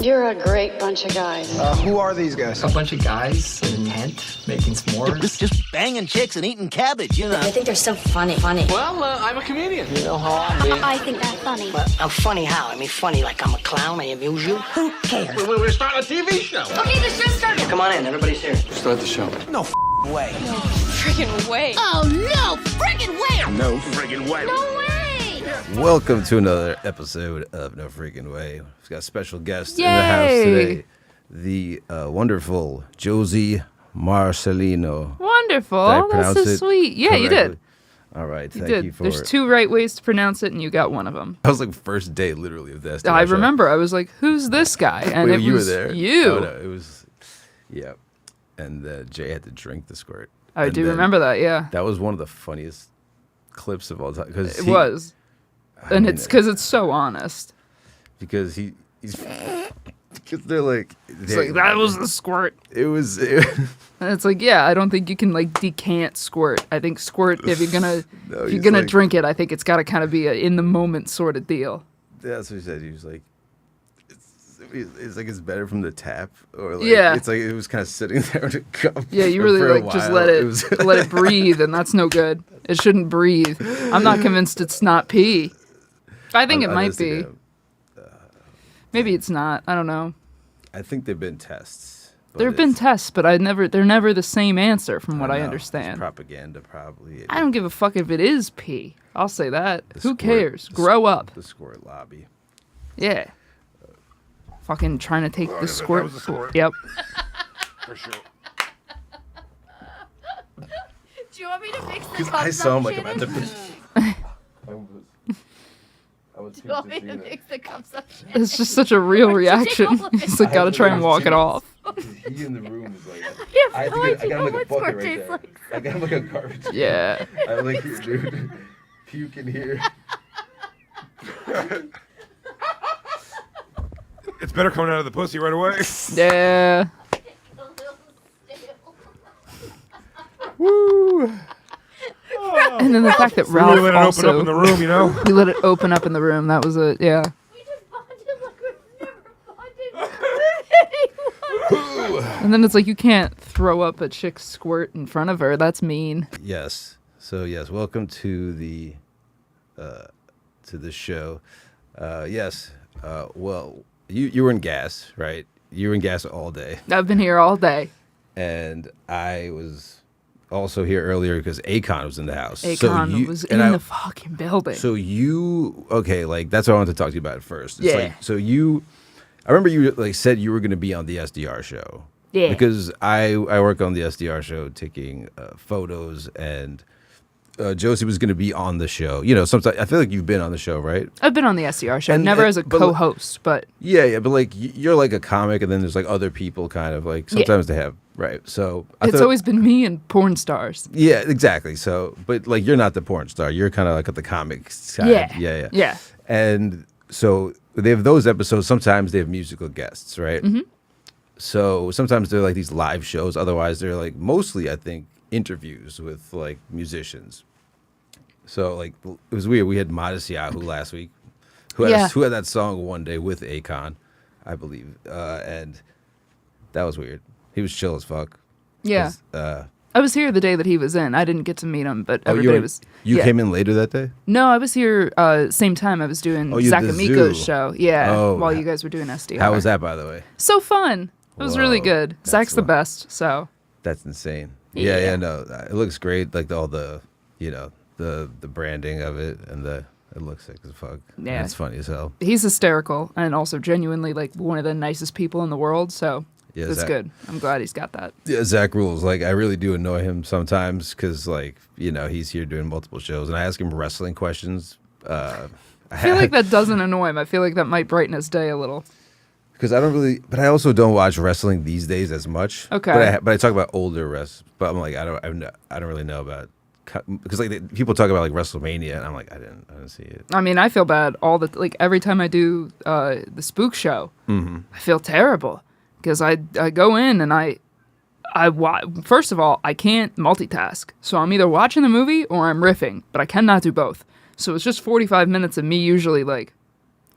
You're a great bunch of guys. Who are these guys? A bunch of guys in a tent making s'mores. Just banging chicks and eating cabbage, you know. I think they're so funny. Well, I'm a comedian. You know how I'm being. I think that's funny. Well, I'm funny how? I mean, funny like I'm a clown, I amuse you. Who cares? We're starting a TV show. Okay, the show started. Come on in, everybody's here. Start the show. No way. No friggin' way. Oh, no friggin' way. No friggin' way. No way. Welcome to another episode of No Friggin' Way. We've got a special guest Yay! in the house today, the wonderful Jose Marcellino. Wonderful. Did I That's pronounce so it sweet. Yeah, you correctly? did. All right, You thank did. you for There's it. two right ways to pronounce it, and you got one of them. That was like first day, literally, of this. I remember. I was like, "Who's this guy?" And Wait, it you was were there? you. Oh, no, it was, yeah. And Jay had to drink the squirt. I And do then remember that. Yeah, That was one of the funniest clips of all time. Cause it was, and it's because it's so honest. Because he's... Because they're like... It's like, that was the squirt. It was... And it's like, yeah, I don't think you can like decant squirt. I think squirt, if you're gonna No, if he's you're gonna like- drink it, I think it's got to kind of be a in the moment sort of deal. That's what he said. He was like, it's like it's better from the tap, or like, Yeah. it's like it was kind of sitting there in a cup. Yeah, you really for a like just while. let it was- let it breathe, and that's no good. It shouldn't breathe. I'm not convinced it's not pee. I think it might Honestly, be. yeah, Maybe it's not. I don't know. I think there've been tests. but There have been it's- tests, but they're never the same answer from what I know, it's understand. propaganda, probably. I don't give a fuck if it is pee. I'll say that. The Who squirt- cares? the Grow up. The squirt lobby. Yeah. Fucking trying to take the that squirt. was a squirt. Yep. For sure. Do you want me to mix the Because cups I saw him up, like I'm at Shannon? the. I was Do you want me to mix the cups up, Shannon? It's just such a real Or did you take reaction. all of it? He's like, gotta try and walk it off. He in the room was like. Yeah, I had to I get, I got him like a what bucket squirt right tastes there. like. I got him like a garbage. can. Yeah. I like here, dude. Puke in here. It's better coming out of the pussy right away. Yeah. Woo! And then the fact that We Ralph really let it open up also in the room, you know? we let it open up in the room. That was it. Yeah. We just bonded like we've never bonded with anyone. And then it's like you can't throw up a chick's squirt in front of her. That's mean. Yes. So yes, welcome to the show. Yes. Well, you were in gas, right? You were in gas all day, I've been here all day. and I was also here earlier because Akon was in the house. Akon was in the fucking building. So like that's what I wanted to talk to you about first. It's Yeah. Like, I remember you like said you were going to be on the SDR show. Yeah. Because I work on the SDR show taking photos, and Josie was going to be on the show. You know, sometimes I feel like you've been on the show, right? I've been on the SDR show, And- never and- as a but- co-host, but Yeah, but like you're like a comic, and then there's like other people, kind of like sometimes they have right. So I it's thought- always been me and porn stars. yeah, exactly. So, but like you're not the porn star. You're kind of like at the comic side. Yeah. Yeah. And so they have those episodes. Sometimes they have musical guests, right? Mm-hmm. So sometimes they're like these live shows. Otherwise, they're like mostly, I think, interviews with like musicians. So like it was weird. We had Matisyahu last week, who had that song One Day with Akon, I believe, and that was weird. He was chill as fuck. Yeah. 'Cause, I was here the day that he was in. I didn't get to meet him, but you everybody were- was. You yeah. came in later that day. No, I was here same time I was doing Oh, you Zach did the Amico's zoo. show. Yeah, Oh, while you guys were doing SDR. How was that, by the way? So fun. It was really Whoa, good. that's Zach's the lo- best. So That's insane. Yeah. Yeah, no, it looks great. Like all the, you know, the branding of it, and it looks sick as fuck. Yeah. It's funny as hell. he's hysterical and also genuinely like one of the nicest people in the world. So Yeah, that's Zach- good. I'm glad he's got that. Yeah, Zach rules. Like I really do annoy him sometimes because, like, you know, he's here doing multiple shows, and I ask him wrestling questions. I feel like that doesn't annoy him. I feel like that might brighten his day a little. Because I don't really, but I also don't watch wrestling these days as much. Okay. But I talk about older wrestling. But I'm like, I don't really know about, because like people talk about like WrestleMania, and I'm like, I didn't see it. I mean, I feel bad every time I do the Spook show. Mm-hmm. I feel terrible because I go in and first of all, I can't multitask. So I'm either watching the movie or I'm riffing, but I cannot do both. So it's just 45 minutes of me usually like.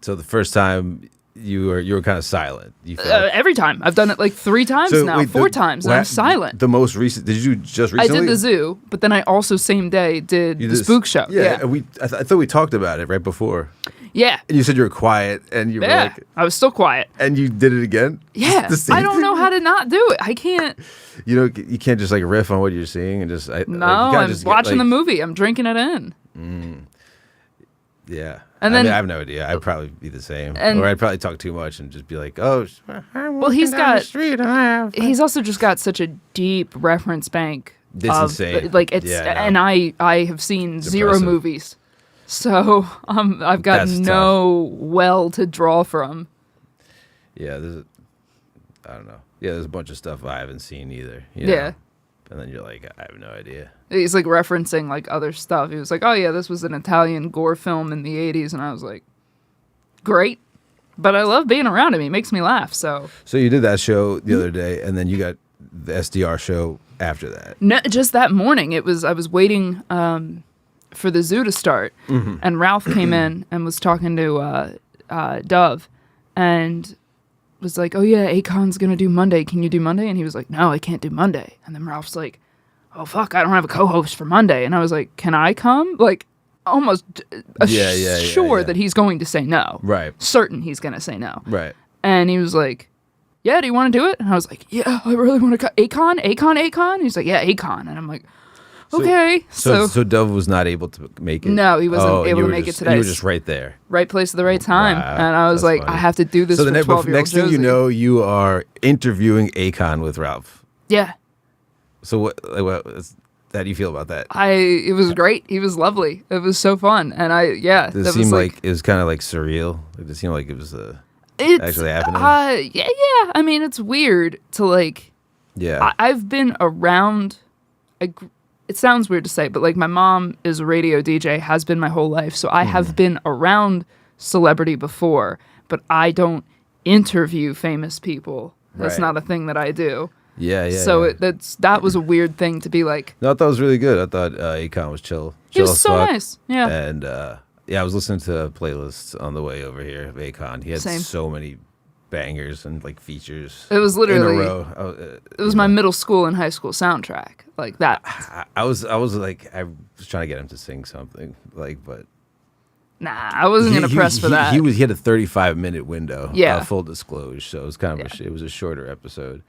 So the first time you were kind of silent. You felt Every time. I've done it like 3 times now, wait, 4 times, and I'm silent. The most recent? Did you just I recently? did the zoo, but then I also same day did You the did- Spook show. Yeah, and I thought we talked about it right before. Yeah. And you said you were quiet, and you were Yeah. like, I was still quiet. and you did it again. Yeah. The same I don't thing? know how to not do it. I can't. You can't just like riff on what you're seeing and just. No, I'm watching the movie. I'm drinking it in. Yeah. And I then- mean, I have no idea. I'd probably be the same, And- or I'd probably talk too much and just be like, "Oh, Well, he's also just got such a deep reference bank. This of, insane. Like it's, Yeah, I and know. I have seen 0 impressive. movies, so I've got That's no well to draw from. Yeah, I don't know. Yeah, there's a bunch of stuff I haven't seen either. you Yeah. know? And then you're like, I have no idea. He's like referencing like other stuff. He was like, "Oh yeah, this was an Italian gore film in the '80s," and I was like, "Great." But I love being around him. He makes me laugh. So So you did that show the other day, and then you got the SDR show after that. no, just that morning, I was waiting for the zoo to start, and Ralph came in and was talking to Dove, and was like, "Oh yeah, Akon's gonna do Monday. Can you do Monday?" And he was like, "No, I can't do Monday." And then Ralph's like, "Oh fuck, I don't have a co-host for Monday." And I was like, "Can I come?" Like almost sure yeah. that he's going to say no. Right. Certain he's gonna say no. Right. And he was like, "Yeah, do you want to do it?" And I was like, "Yeah, I really want to go." Akon? And he's like, "Yeah, Akon." And I'm like, "Okay." So Dove was not able to make it. No, he wasn't and able you to were make it just- today. You were just right there. Right place at the right time. Wow, And I was that's like, funny. I have to do this So for the 12-year-old next thing you Josie. know, you are interviewing Akon with Ralph. Yeah. So what how do you feel about that? It was great. He was lovely. It was so fun. And Did it that seem was like it was kind of like surreal? Did it seem like it was it's, actually happening? Yeah. I mean, it's weird to like, yeah. I've been around, it sounds weird to say, but like my mom is a radio DJ, has been my whole life. So I have been around celebrity before, but I don't interview famous people. That's Right. not a thing that I do. yeah. So yeah. that was a weird thing to be like. No, I thought it was really good. I thought Akon was chill. He was as so fuck. nice. Yeah. And I was listening to playlists on the way over here of Akon. He had Same. so many bangers and like features. It was literally- in a row. It was my middle school and high school soundtrack. Like that. I was like I was trying to get him to sing something like, but Nah, I wasn't gonna press for that. He had a 35-minute window. Yeah. Full disclosure. So it was kind of it was a shorter episode,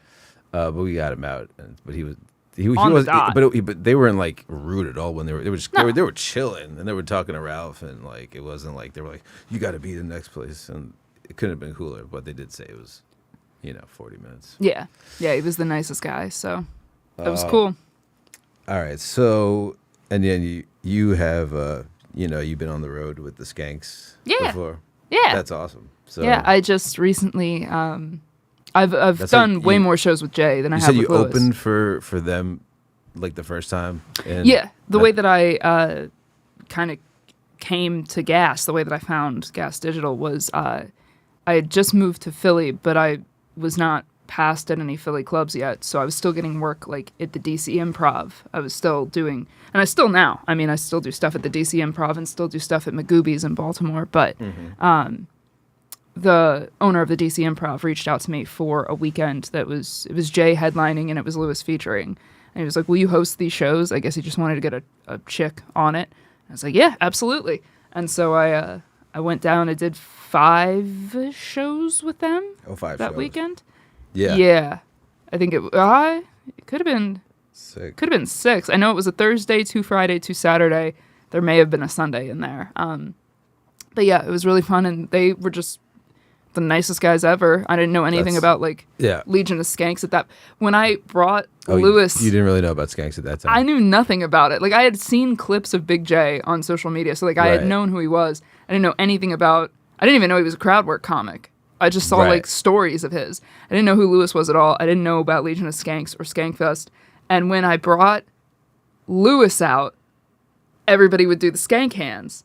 but we got him out. But he was. He On the was, dot. but they weren't like rude at all when they were just No. they were chilling and they were talking to Ralph and like it wasn't like they were like you got to be the next place and it couldn't have been cooler, but they did say it was 40 minutes. Yeah, he was the nicest guy, so that was Oh. cool. All right, so and then you have you've been on the road with the Skanks Yeah. before. Yeah. That's awesome. So Yeah, I just recently, I've That's done like way you- more shows with Jay than I you have said you with Lewis. opened for them like the first time. And Yeah, the way that I kind of came to Gas, the way that I found Gas Digital was I had just moved to Philly, but I was not passed at any Philly clubs yet, so I was still getting work like at the DC Improv. I was still doing, and I still now. I mean, I still do stuff at the DC Improv and still do stuff at Magooby's in Baltimore, but the owner of the DC Improv reached out to me for a weekend it was Jay headlining and it was Lewis featuring. And he was like, "Will you host these shows?" I guess he just wanted to get a chick on it. I was like, "Yeah, absolutely." And so I went down and did 5 shows with them 5 that shows. weekend. Yeah. Yeah. I think it could have been Sick. 6. I know it was a Thursday, 2 Friday, 2 Saturday. There may have been a Sunday in there. But yeah, it was really fun and they were just the nicest guys ever. I didn't know anything about like Yeah. Legion of Skanks at that. When I brought Oh, Lewis, you didn't really know about Skanks at that time. I knew nothing about it. Like I had seen clips of Big Jay on social media, so like I had Right. known who he was. I didn't know anything about. I didn't even know he was a crowd work comic. I just saw Right. like stories of his. I didn't know who Lewis was at all. I didn't know about Legion of Skanks or Skankfest. And when I brought Lewis out, everybody would do the skank hands,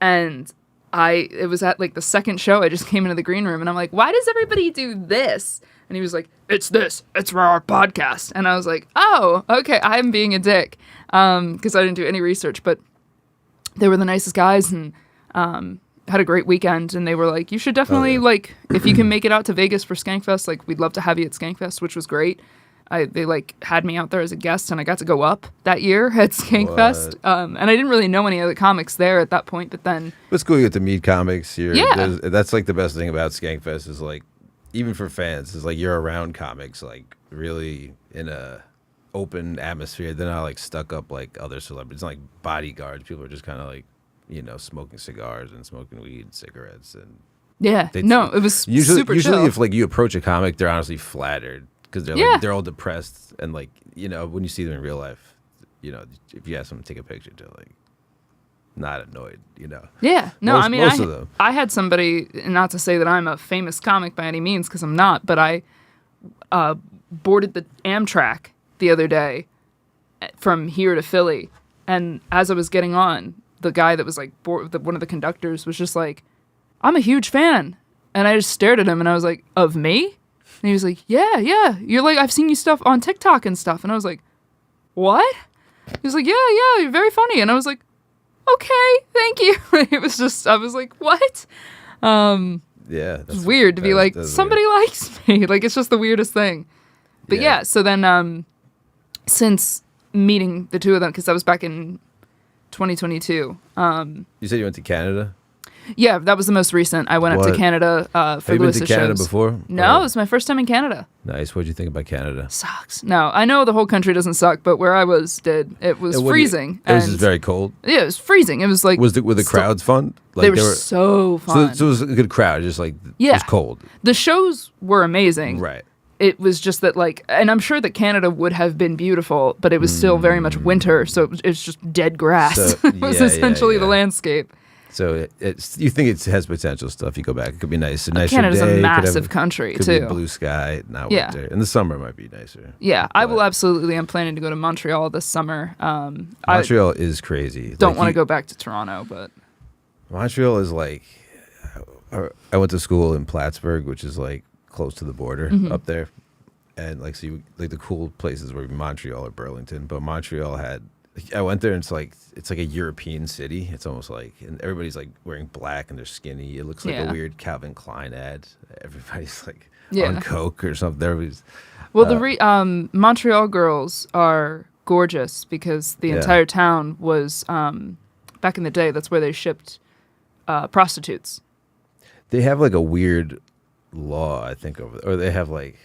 and it was at like the second show. I just came into the green room and I'm like, "Why does everybody do this?" And he was like, "It's this. It's for our podcast." And I was like, "Oh, okay. I'm being a dick," because I didn't do any research. But they were the nicest guys, and had a great weekend, and they were like, you should definitely like, if you can make it out to Vegas for Skankfest, like we'd love to have you at Skankfest, which was great. They like had me out there as a guest, and I got to go up that year at Skankfest. And I didn't really know any other comics there at that point, but then It's cool you get to meet comics here. Yeah. That's like the best thing about Skankfest is like, even for fans, is like you're around comics like really in a open atmosphere. They're not like stuck up like other celebrities, like bodyguards. People are just kind of like, you know, smoking cigars and smoking weed, cigarettes, and yeah, They- no, it was super usually chill. if like you approach a comic, they're honestly flattered because they're Yeah. like they're all depressed and like, you know, when you see them in real life, you know, if you ask them to take a picture, they're like not annoyed, you know. Yeah, no, Most- I mean, most of them. I had somebody, not to say that I'm a famous comic by any means, because I'm not, but I boarded the Amtrak the other day from here to Philly, and as I was getting on, the guy that was like one of the conductors was just like, I'm a huge fan, and I just stared at him, and I was like, of me? And he was like, yeah, you're like, I've seen you stuff on TikTok and stuff, and I was like, what? He was like, yeah, you're very funny, and I was like, okay, thank you. It was just, I was like, what? Yeah, that's It's weird to be like, that's somebody weird. likes me. Like, it's just the weirdest thing. But yeah, so then since meeting the two of them, because that was back in 2022. You said you went to Canada? Yeah, that was the most recent. I went up to What? Canada for Have you been Lewis's to Canada shows. before? No, Or- it was my first time in Canada. Nice. What'd you think about Canada? Sucks. No, I know the whole country doesn't suck, but where I was did. It was And what do you- freezing. It was and- just very cold. yeah, it was freezing. It was like Were the still- crowds fun? Like They were so fun. So it was a good crowd. Just like it Yeah. was cold. The shows were amazing. Right. It was just that, like, and I'm sure that Canada would have been beautiful, but it was still very much winter, so it's just dead grass. So- It was yeah, essentially the yeah. landscape. So it's you think it has potential stuff. You go back, it could be nice. A nicer Canada's day. a could massive have- country, could be too. blue sky, not Yeah. winter. In the summer, it might be nicer. Yeah, I will But absolutely. I'm planning to go to Montreal this summer. I Montreal is crazy. don't Like, want to you- go back to Toronto, but Montreal is like, I went to school in Plattsburgh, which is like close to the border Mm-hmm. up there, and like so, like the cool places were Montreal or Burlington, but Montreal had. I went there and it's like a European city. It's almost like, and everybody's like wearing black and they're skinny. It looks like Yeah. a weird Calvin Klein ad. Everybody's like Yeah. on coke or something. Everybody's well, the Montreal girls are gorgeous because the Yeah. entire town was back in the day. That's where they shipped prostitutes. they have like a weird law, I think, over there. Or they have like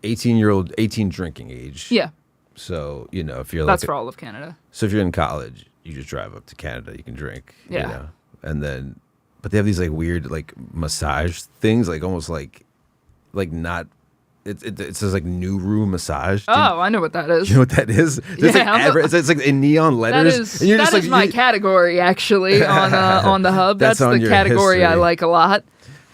18 drinking age. Yeah, So, you know, if you're that's like, for all of Canada. so if you're in college, you just drive up to Canada, you can drink, Yeah. you know, and then, but they have these like weird, like massage things, like almost like not, it says like new room massage. Oh, I know what that is. You know what that is? It's Yeah, I'm like, it's like in neon That letters. is and you're that just is like, my you- category actually on the hub. That's That's on the your category I history. like a lot.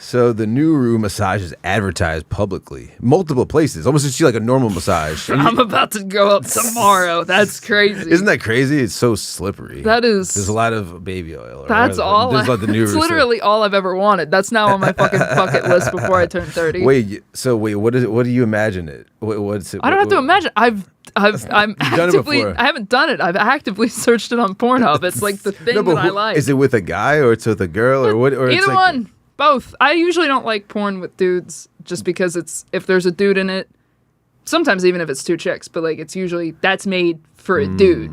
So the new room massage is advertised publicly, multiple places, almost as like a normal massage. And I'm about to go up tomorrow. That's crazy. isn't that crazy? It's so slippery. That is- There's a lot of baby oil. or That's whatever. all. There's like the new It's room literally all I've ever wanted. That's now on my fucking bucket list before I turn 30. Wait, so wait, what is it? What do you imagine it? What's it? I don't have to imagine. I'm done it actively. before. I haven't done it. I've actively searched it on Pornhub. It's like the thing No, but that I like. Is it with a guy or it's with a girl or what? Or it's Either like, one. Both. I usually don't like porn with dudes just because it's if there's a dude in it. Sometimes even if it's two chicks, but like it's usually that's made for a dude.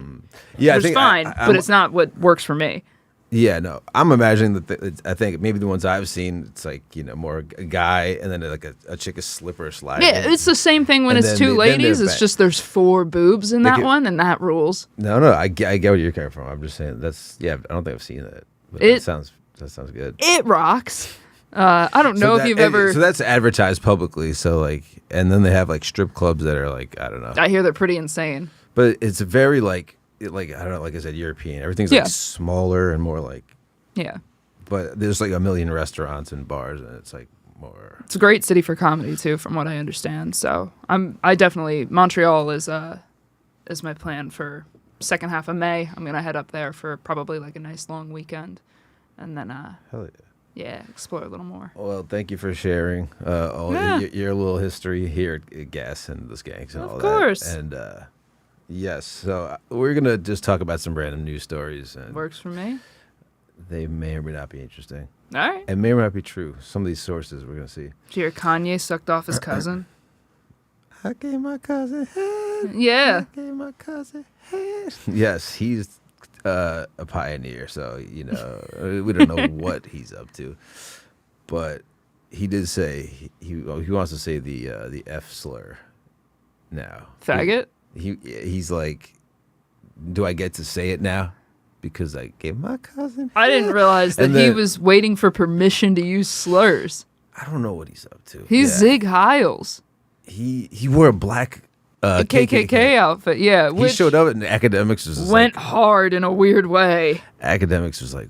Yeah, I Which is think fine, I'm- but it's not what works for me. Yeah, no, I'm imagining that. I think maybe the ones I've seen, it's like more a guy and then like a chick is slipper sliding. Yeah, it's the same thing when And it's then two then ladies. they're It's back. just there's 4 boobs in that it- one, and that rules. No, I get where you're coming from. I'm just saying that's I don't think I've seen that. But It- that sounds good. It rocks. I don't know if you've ever. So that's advertised publicly. So like, and then they have like strip clubs that are like I don't know, I hear they're pretty insane. but it's very like I don't know, like I said, European. Everything's Yeah. like smaller and more like. Yeah, But there's like a million restaurants and bars, and it's like more. it's a great city for comedy too, from what I understand. So I definitely Montreal is my plan for second half of May. I'm gonna head up there for probably like a nice long weekend, and then Hell yeah. yeah, explore a little more. Well, thank you for sharing all Yeah. your little history here at Gas and the Skanks and Of all course. that. And yes, so we're gonna just talk about some random news stories. And Works for me. They may or may not be interesting. All right. And may or may not be true. Some of these sources we're going to see. Did you hear Kanye sucked off his cousin? I gave my cousin head. Yeah. I gave my cousin head. Yes, he's a pioneer, so, you know, we don't know what he's up to. But he did say, he wants to say the F slur now. Faggot? He's like, do I get to say it now? Because I gave my cousin I didn't realize that And he then- was waiting for permission to use slurs. I don't know what he's up to. He's Yeah. Zig Hiles. He wore a black A KKK outfit, yeah. He Which showed up and Academics was just went like, hard in a weird way. Academics was like,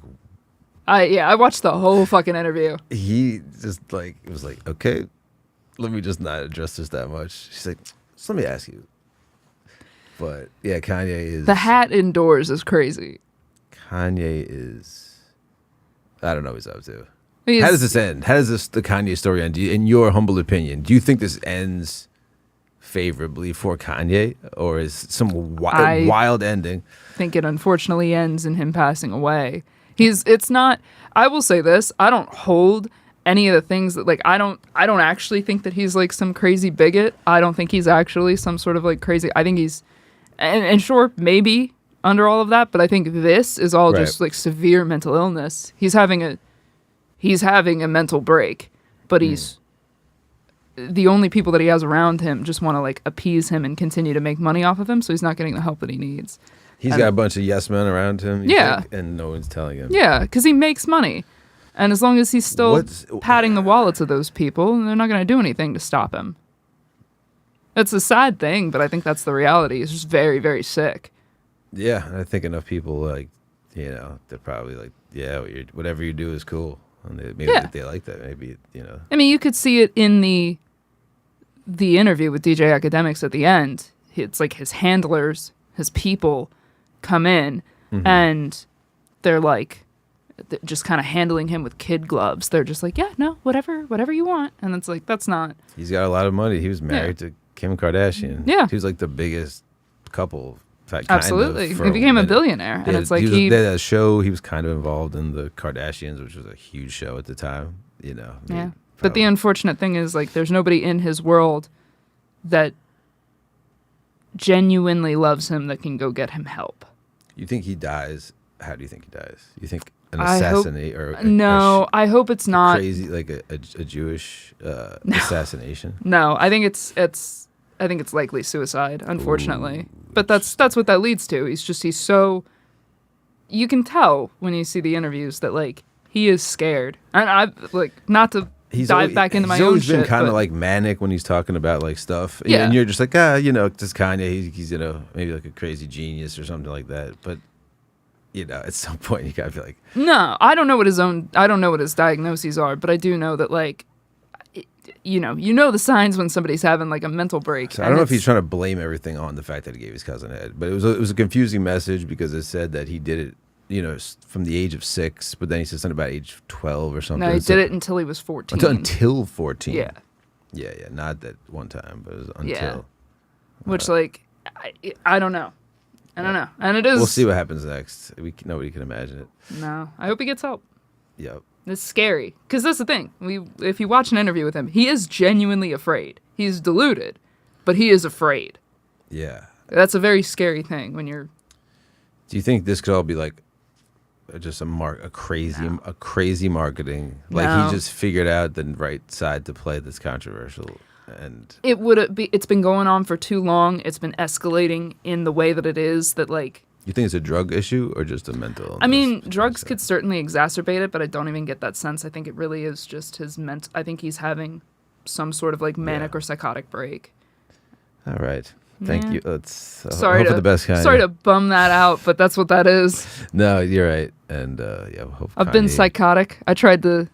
I watched the whole fucking interview. he just like, it was like, okay, let me just not address this that much. She's like, so let me ask you. But yeah, Kanye is. The hat indoors is crazy. Kanye is. I don't know what he's up to. He's- How does this end? How does the Kanye story end? In your humble opinion, do you think this ends favorably for Kanye, or is some wild ending? I think it unfortunately ends in him passing away. It's not. I will say this. I don't hold any of the things that like I don't actually think that he's like some crazy bigot. I don't think he's actually some sort of like crazy. I think he's and sure maybe under all of that, but I think this is all Right. just like severe mental illness. He's having a mental break, but he's the only people that he has around him just want to like appease him and continue to make money off of him, so he's not getting the help that he needs. He's got a bunch of yes men around him. you Yeah. think, and no one's telling him. Yeah, because he makes money. And as long as he's still patting the wallets of those people, they're not going to do anything to stop him. It's a sad thing, but I think that's the reality. He's just very, very sick. Yeah, and I think enough people like, you know, they're probably like, yeah, whatever you do is cool, and maybe they like that. Maybe you know. I mean, you could see it in the interview with DJ Academics at the end. It's like his handlers, his people come in, and they're like, just kind of handling him with kid gloves. They're just like, yeah, no, whatever you want. And it's like, that's not. He's got a lot of money. He was married to Kim Kardashian. Yeah. He was like the biggest couple. Absolutely. He became a billionaire. And it's like they had a show. He was kind of involved in the Kardashians, which was a huge show at the time. You know. Yeah. But the unfortunate thing is, like, there's nobody in his world that genuinely loves him that can go get him help. You think he dies? How do you think he dies? You think an I hope- assassinate or I hope it's not. crazy like a Jewish assassination? No, I think it's likely suicide, unfortunately. But that's what that leads to. He's so. You can tell when you see the interviews that like he is scared, and I like not to dive back into my own He's always been shit, kind of but- like manic when he's talking about like stuff. Yeah. And you're just like, you know, just Kanye, he's you know, maybe like a crazy genius or something like that. But, you know, at some point you gotta be like, No, I don't know what his diagnoses are, but I do know that like, you know the signs when somebody's having like a mental break. so I don't know if he's trying to blame everything on the fact that he gave his cousin head, but it was a confusing message because it said that he did it, you know, from the age of 6, but then he said something about age 12 or something. No, he So- did it until he was 14. until 14. Yeah. Yeah, not that one time, but it was until. Yeah. Which like, I don't know. I don't know. And it is. We'll see what happens next. Nobody can imagine it. No, I hope he gets help. Yep. It's scary because that's the thing. If you watch an interview with him, he is genuinely afraid. He's deluded, but he is afraid. Yeah. That's a very scary thing when you're. Do you think this could all be like just a crazy marketing? Like No. he just figured out the right side to play that's controversial, and It's been going on for too long. It's been escalating in the way that it is. That like. you think it's a drug issue or just a mental? I mean, illness? drugs could certainly exacerbate it, but I don't even get that sense. I think it really is just his I think he's having some sort of like manic or psychotic break. All right. Thank Yeah. you. Let's Sorry hope to for the best kind. sorry to bum that out, but that's what that is. No, you're right. And yeah, hope I've been Kanye- psychotic. I tried to.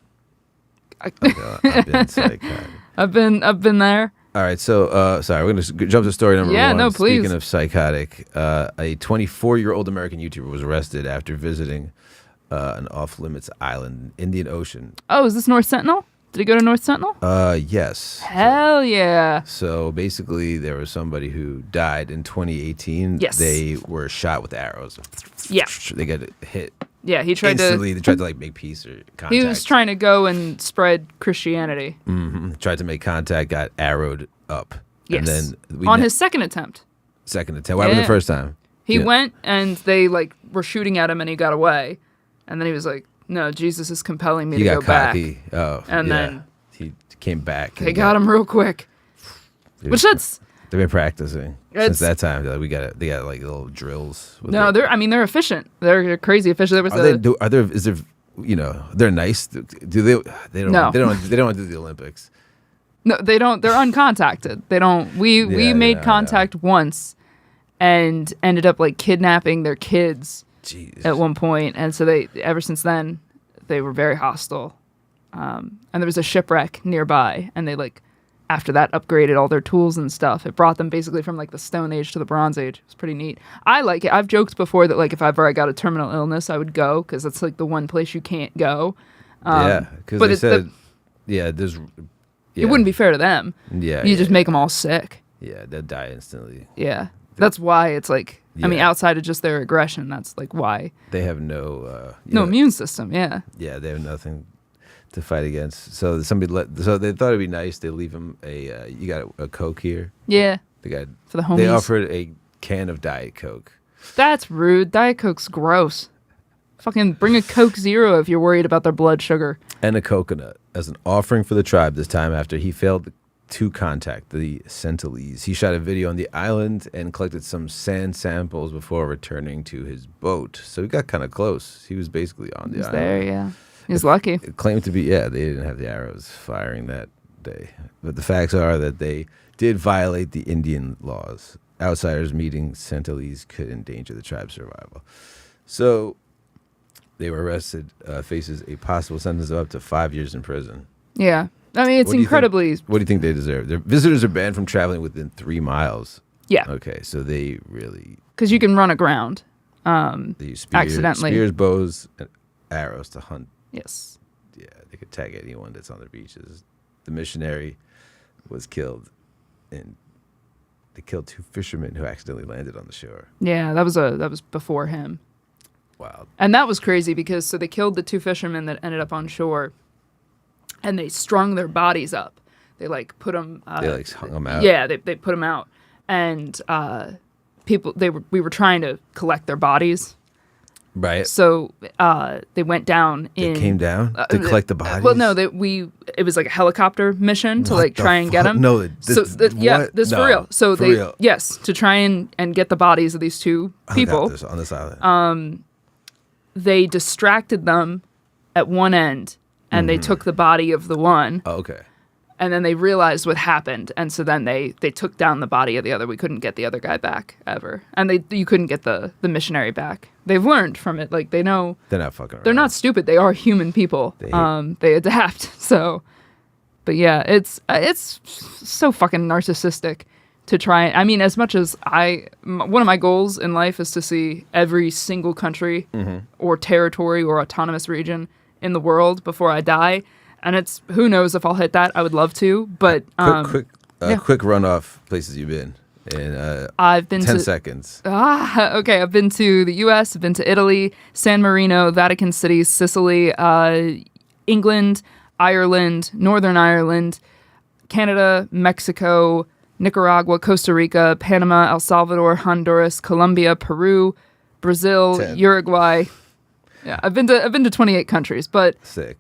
I've been psychotic. I've been there. All right, so sorry, we're going to jump to story number Yeah, one. no, please. Speaking of psychotic, a 24-year-old American YouTuber was arrested after visiting an off-limits island, Indian Ocean. Oh, is this North Sentinel? Did he go to North Sentinel? Yes. Hell yeah. So basically, there was somebody who died in 2018. Yes. They were shot with arrows. Yeah. They got hit Yeah, he tried instantly. They tried to like make peace or contact. He was trying to go and spread Christianity. Tried to make contact, got arrowed up. Yes. And then On his second attempt. second attempt. What happened the first time? He went and they like were shooting at him and he got away. And then he was like, no, Jesus is compelling me He to got go back. cocky. Oh, And yeah. then he came back. they got him real quick. Which that's They've been practicing It's- since that time. They're like, they got like little drills. With no, their- they're efficient. They're crazy efficient. There was Are there? Is there? You know, they're nice. Do they? They don't. No. They don't. They don't want to do the Olympics. no, they don't. They're uncontacted. They don't. We Yeah, made I know. contact once, and ended up like kidnapping their kids Jeez. at one point, and so they ever since then they were very hostile. And there was a shipwreck nearby, and they like after that upgraded all their tools and stuff. It brought them basically from like the Stone Age to the Bronze Age. It's pretty neat. I like it. I've joked before that like if ever I got a terminal illness, I would go because it's like the one place you can't go. Yeah, because but they it's said, yeah, there's. Yeah, It wouldn't be fair to them. Yeah, You just yeah. make them all sick. Yeah, they'll die instantly. Yeah. That's why it's like, I mean, Yeah. outside of just their aggression, that's like why. They have no. No immune system. Yeah. Yeah, they have nothing to fight against. So so they thought it'd be nice. They leave him a. You got a Coke here. Yeah. They got. For the homies. They offered a can of Diet Coke. That's rude. Diet Coke's gross. Fucking bring a Coke Zero if you're worried about their blood sugar. And a coconut as an offering for the tribe this time after he failed to contact the Sentinels. He shot a video on the island and collected some sand samples before returning to his boat. So he got kind of close. He was basically on the He's island. there, yeah. He's lucky. It claimed to be, they didn't have the arrows firing that day. But the facts are that they did violate the Indian laws. Outsiders meeting Sentinels could endanger the tribe's survival. So they were arrested, faces a possible sentence of up to 5 years in prison. Yeah. I mean, it's What do you think- incredibly. What do you think they deserve? Their visitors are banned from traveling within 3 miles. Yeah. Okay, so they really Because you can run aground. they use Accidentally. spears, bows, and arrows to hunt. Yes. Yeah, they could tag anyone that's on the beaches. The missionary was killed, and they killed 2 fishermen who accidentally landed on the shore. Yeah, that was before him. Wow. And that was crazy because so they killed the 2 fishermen that ended up on shore, and they strung their bodies up. They like put them. They like hung them out. Yeah, they put them out, and we were trying to collect their bodies. Right. So they went down They in. came down to collect the bodies. Well, no, it was like a helicopter mission to What like the try and get fuck? them. No, yeah, what? this No, for real. So for they real. yes to try and get the bodies of these 2 people. on this island. They distracted them at one end, and they took the body of the one, Oh, okay. and then they realized what happened, and so then they took down the body of the other. We couldn't get the other guy back ever, and you couldn't get the missionary back. They've learned from it, like they know They're not fucking around. they're not stupid. They are human people. They adapt. So, but yeah, it's so fucking narcissistic to try. I mean, as much as one of my goals in life is to see every single country or territory or autonomous region in the world before I die. And it's who knows if I'll hit that. I would love to, but quick run off places you've been in. I've been 10 to seconds. okay. I've been to the U.S. I've been to Italy, San Marino, Vatican City, Sicily, England, Ireland, Northern Ireland, Canada, Mexico, Nicaragua, Costa Rica, Panama, El Salvador, Honduras, Colombia, Peru, Brazil, 10. Uruguay. Yeah, I've been to 28 countries, but Sick.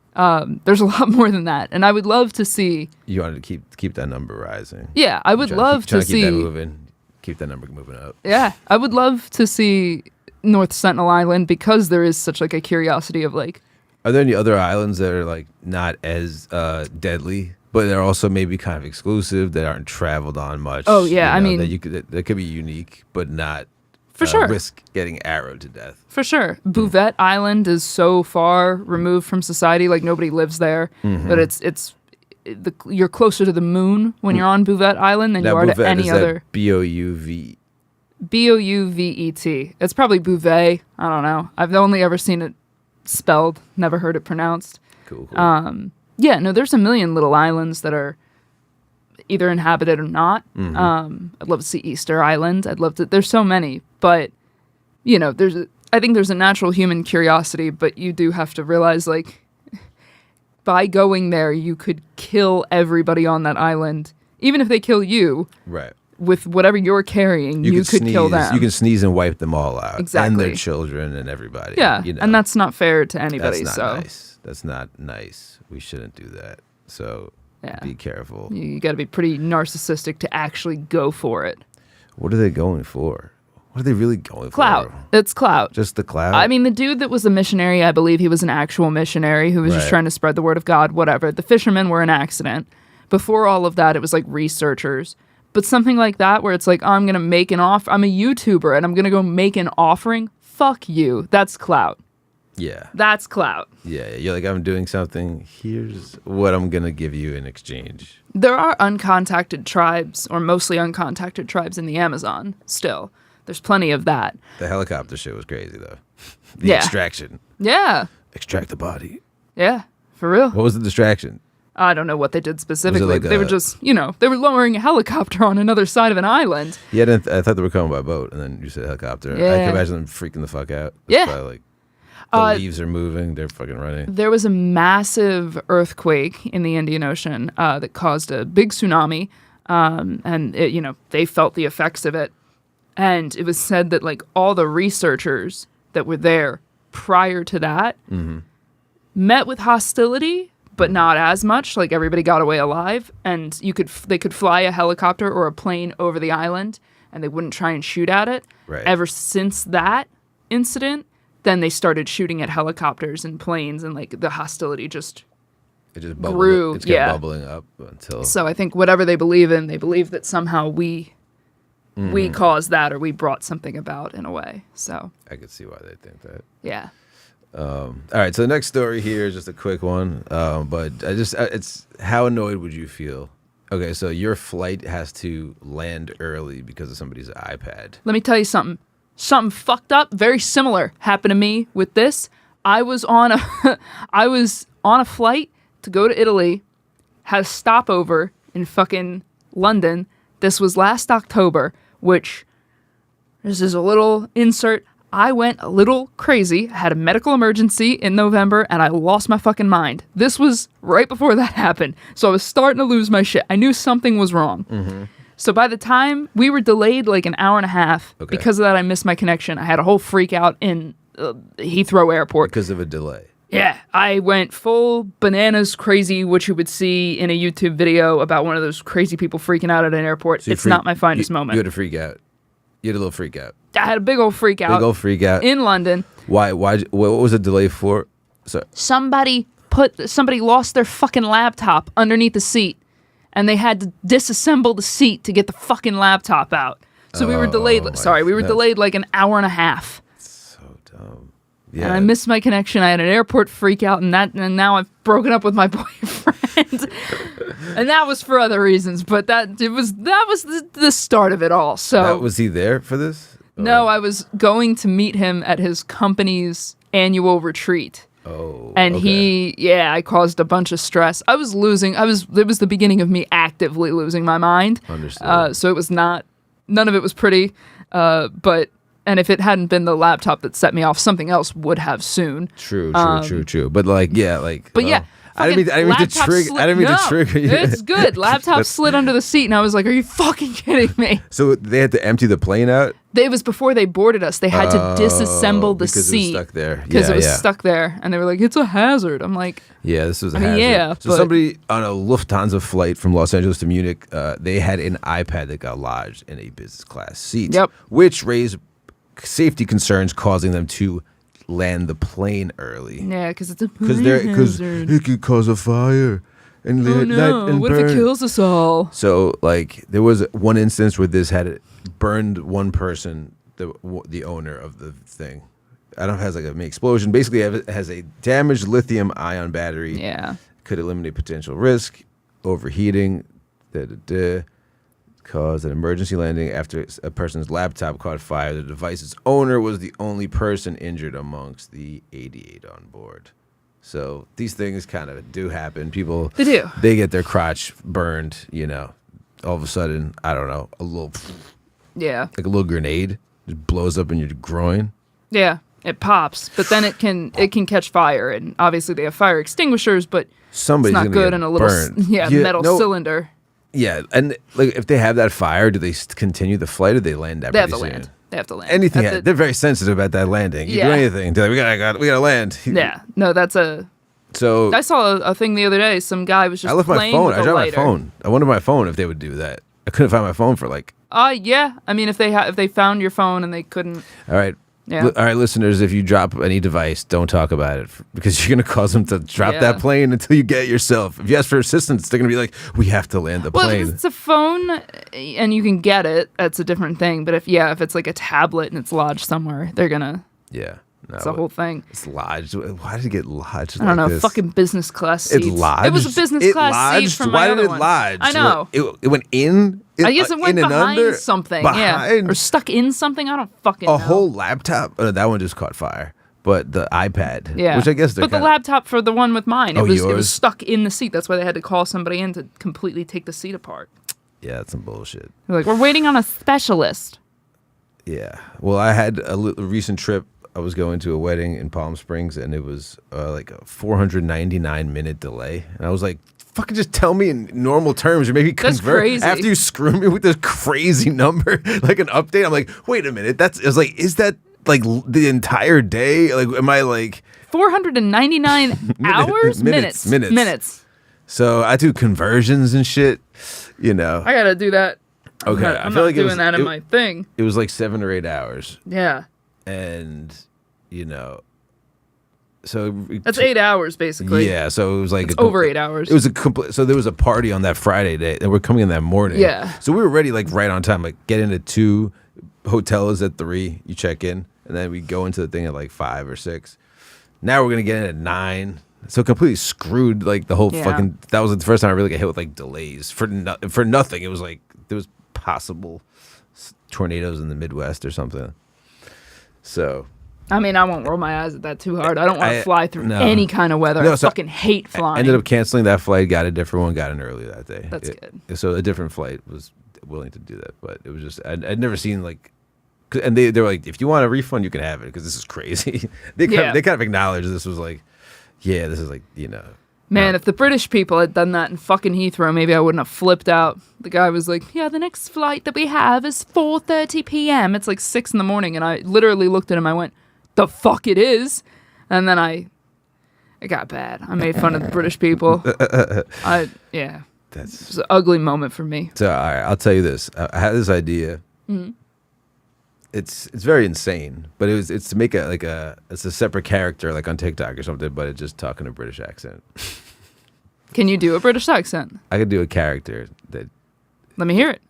there's a lot more than that, and I would love to see. You wanted to keep that number rising. Yeah, I would love to keep that see. moving. Keep that number moving up. Yeah, I would love to see North Sentinel Island because there is such like a curiosity of like. Are there any other islands that are like not as deadly, but they're also maybe kind of exclusive that aren't traveled on much? Oh, yeah, I mean- that could be unique, but not For sure. risk getting arrowed to death. For sure. Bouvet Island is so far removed from society, like nobody lives there. But you're closer to the moon when you're on Bouvet Island than you are to Bouvet, any is other. that BOUV. Bouvet. It's probably Bouvet. I don't know. I've only ever seen it spelled, never heard it pronounced. Cool. Yeah, no, there's a million little islands that are either inhabited or not. I'd love to see Easter Island. I'd love to. There's so many, but you know, I think there's a natural human curiosity, but you do have to realize, like, by going there, you could kill everybody on that island. Even if they kill you, Right. with whatever you're carrying, you could kill them. You can sneeze and wipe them all out. Exactly. And their children and everybody. Yeah, you know. and that's not fair to anybody. That's not so nice. That's not nice. We shouldn't do that. So Yeah. be careful. you got to be pretty narcissistic to actually go for it. What are they going for? What are they really going Clout. for? It's clout. Just the clout? I mean, the dude that was a missionary, I believe he was an actual missionary who was just Right. trying to spread the word of God, whatever. The fishermen were an accident. Before all of that, it was like researchers. But something like that where it's like, I'm going to make an offer. I'm a YouTuber and I'm going to go make an offering. Fuck you. That's clout. Yeah. That's clout. Yeah. You're like, I'm doing something. Here's what I'm going to give you in exchange. There are uncontacted tribes, or mostly uncontacted tribes in the Amazon still. There's plenty of that. The helicopter shit was crazy, though. The Yeah. extraction. Yeah. Extract the body. Yeah. For real. What was the distraction? I don't know what they did specifically. like They were a- just, they were lowering a helicopter on another side of an island. Yeah, I thought they were coming by boat, and then you said helicopter. I Yeah. can imagine them freaking the fuck out. It's Yeah. probably like the leaves are moving. They're fucking running. There was a massive earthquake in the Indian Ocean that caused a big tsunami, and they felt the effects of it. And it was said that like all the researchers that were there prior to that met with hostility, but not as much. Like everybody got away alive, and they could fly a helicopter or a plane over the island, and they wouldn't try and shoot at it. Right. Ever since that incident, then they started shooting at helicopters and planes, and like the hostility just. It just bubbled. Grew, It's kept yeah. bubbling up until. So I think whatever they believe in, they believe that somehow we caused that, or we brought something about in a way. So I could see why they think that. yeah. All right, so the next story here is just a quick one, but it's how annoyed would you feel? Okay, so your flight has to land early because of somebody's iPad. Let me tell you something. Something fucked up, very similar, happened to me with this. I was on a flight to go to Italy, had a stopover in fucking London. This was last October, which this is a little insert. I went a little crazy. I had a medical emergency in November, and I lost my fucking mind. This was right before that happened, so I was starting to lose my shit. I knew something was wrong. So by the time we were delayed like an hour and a half, Okay. because of that, I missed my connection. I had a whole freak out in Heathrow Airport. Because of a delay. Yeah, I went full bananas crazy, which you would see in a YouTube video about one of those crazy people freaking out at an airport. So you It's not my finest you moment. You had a freak out. You had a little freak out. I had a big old freak out Big old freak out. in London. Why? What was the delay for? So Somebody lost their fucking laptop underneath the seat, and they had to disassemble the seat to get the fucking laptop out. So we were delayed. We were delayed like an hour and a half. so dumb. And Yeah. I missed my connection. I had an airport freak out, and now I've broken up with my boyfriend. And that was for other reasons, but that was the start of it all. So Was he there for this? no, I was going to meet him at his company's annual retreat. Oh. And okay. I caused a bunch of stress. It was the beginning of me actively losing my mind. Understood. So it was none of it was pretty. And if it hadn't been the laptop that set me off, something else would have soon. True. But like, yeah, like. But yeah, I didn't mean to laptop trigger. I didn't mean to trigger you. It's good. Laptop That's- slid under the seat, and I was like, "Are you fucking kidding me?" So they had to empty the plane out. It was before they boarded us. They had to disassemble the because seat it was stuck there. because Yeah, it was yeah. stuck there, and they were like, "It's a hazard." I'm like, Yeah, this was a I mean, hazard. yeah, So but- somebody on a Lufthansa flight from Los Angeles to Munich, they had an iPad that got lodged in a business class seat, Yep. which raised safety concerns, causing them to land the plane early. "Yeah, because it's a Because hazard." it could cause a fire and Oh light no! and What if it burn. kills us all? So like there was one instance where this had burned one person, the owner of the thing. I don't know if it has like a explosion. Basically, it has a damaged lithium ion battery. Yeah. Could eliminate potential risk, overheating, cause an emergency landing after a person's laptop caught fire. The device's owner was the only person injured amongst the 88 on board. So these things kind of do happen. People, They do. They get their crotch burned, all of a sudden, I don't know, Yeah. like a little grenade just blows up in your groin. Yeah. it pops, but then it can catch fire, and obviously they have fire extinguishers, but Somebody's it's not gonna good get in a little burned. metal no, cylinder. Yeah, and like if they have that fire, do they continue the flight or they land that They have pretty to soon? land. They have to land. Anything, That's they're very sensitive about that landing. You do Yeah. anything, they're like, we gotta land. Yeah, no, that's a. So I saw a thing the other day. Some guy was just I left my playing phone. with I a dropped my lighter. phone. I wonder my phone if they would do that. I couldn't find my phone for like. Yeah. I mean, if they found your phone and they couldn't. All right. Yeah. All right, listeners, if you drop any device, don't talk about it because you're going to cause them to drop that plane until you get it yourself. If you ask for assistance, they're going to be like, we have to land the Well, plane. if it's a phone and you can get it, that's a different thing. But if it's like a tablet and it's lodged somewhere, they're going to. Yeah. No, It's the whole thing. It's lodged. Why did it get lodged? I don't know. This? Fucking business class seats. It lodged. It was a business class lodged? seat from Why my did other it one. lodge? I know. It went in. I guess it went in and behind under? something. Behind Or stuck in something. I don't fucking know. a whole laptop. That one just caught fire. But the iPad, Yeah. which I guess they're But the laptop for the one with mine, it was yours? stuck in the seat. That's why they had to call somebody in to completely take the seat apart. Yeah, that's some bullshit. They're like, we're waiting on a specialist. Yeah. Well, I had a recent trip. I was going to a wedding in Palm Springs, and it was like a 499-minute delay. And I was like, fucking just tell me in normal terms or maybe That's convert. crazy. After you screw me with this crazy number, like an update, I'm like, wait a minute. Is that like the entire day? Like, am I like 499 hours? Minutes. So I do conversions and shit, you know. I gotta do that. Okay, I'm I feel not like doing it was, that in my thing. It was like 7 or 8 hours. Yeah. And, you know, so That's 8 hours, basically. Yeah, so it was like It's over 8 hours. It was a complete. So there was a party on that Friday day, and we're coming in that morning. Yeah. So we were ready, like right on time. Like get into 2, hotel is at 3. You check in, and then we go into the thing at like 5 or 6. Now we're gonna get in at 9. So completely screwed. Like the whole fucking. That was the first time I really got hit with like delays for nothing. It was like there was possible tornadoes in the Midwest or something. So. I mean, I won't roll my eyes at that too hard. I don't want to fly through any kind of weather. No, I so fucking hate flying. I ended up canceling that flight, got a different one, got in early that day. That's good. So a different flight was willing to do that, but it was just, I'd never seen like, and they were like, if you want a refund, you can have it because this is crazy. They kind of acknowledged this was like, yeah, this is like, you know. Man, if the British people had done that in fucking Heathrow, maybe I wouldn't have flipped out. The guy was like, yeah, the next flight that we have is 4:30 p.m. It's like 6 in the morning. And I literally looked at him. I went, the fuck it is. And then it got bad. I made fun of the British people. It was an ugly moment for me. So, all right, I'll tell you this. I had this idea. Mm-hmm. It's very insane, but it's to make it's a separate character like on TikTok or something, but it's just talking a British accent. Can you do a British accent? I could do a character that. Let me hear it.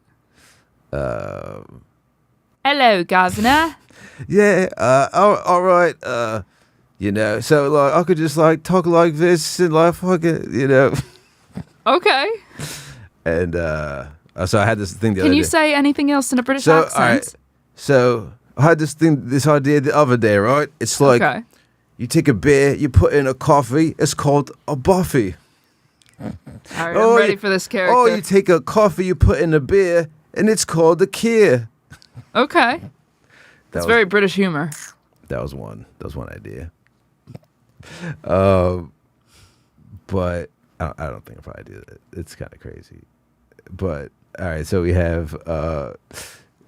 Hello, governor. Yeah, all right, you know, so like I could just like talk like this and like fucking, you know. Okay. And so I had this thing the other Can day. you say anything else in a British So, accent? all right, so I had this idea the other day, right? It's like you take a beer, you put in a coffee, it's called a buffy. All right, I'm ready for this character. Oh, you take a coffee, you put in a beer, and it's called a Kier. Okay. That's very British humor. That was one idea. But I don't think I'll probably do that. It's kind of crazy. But all right, so we have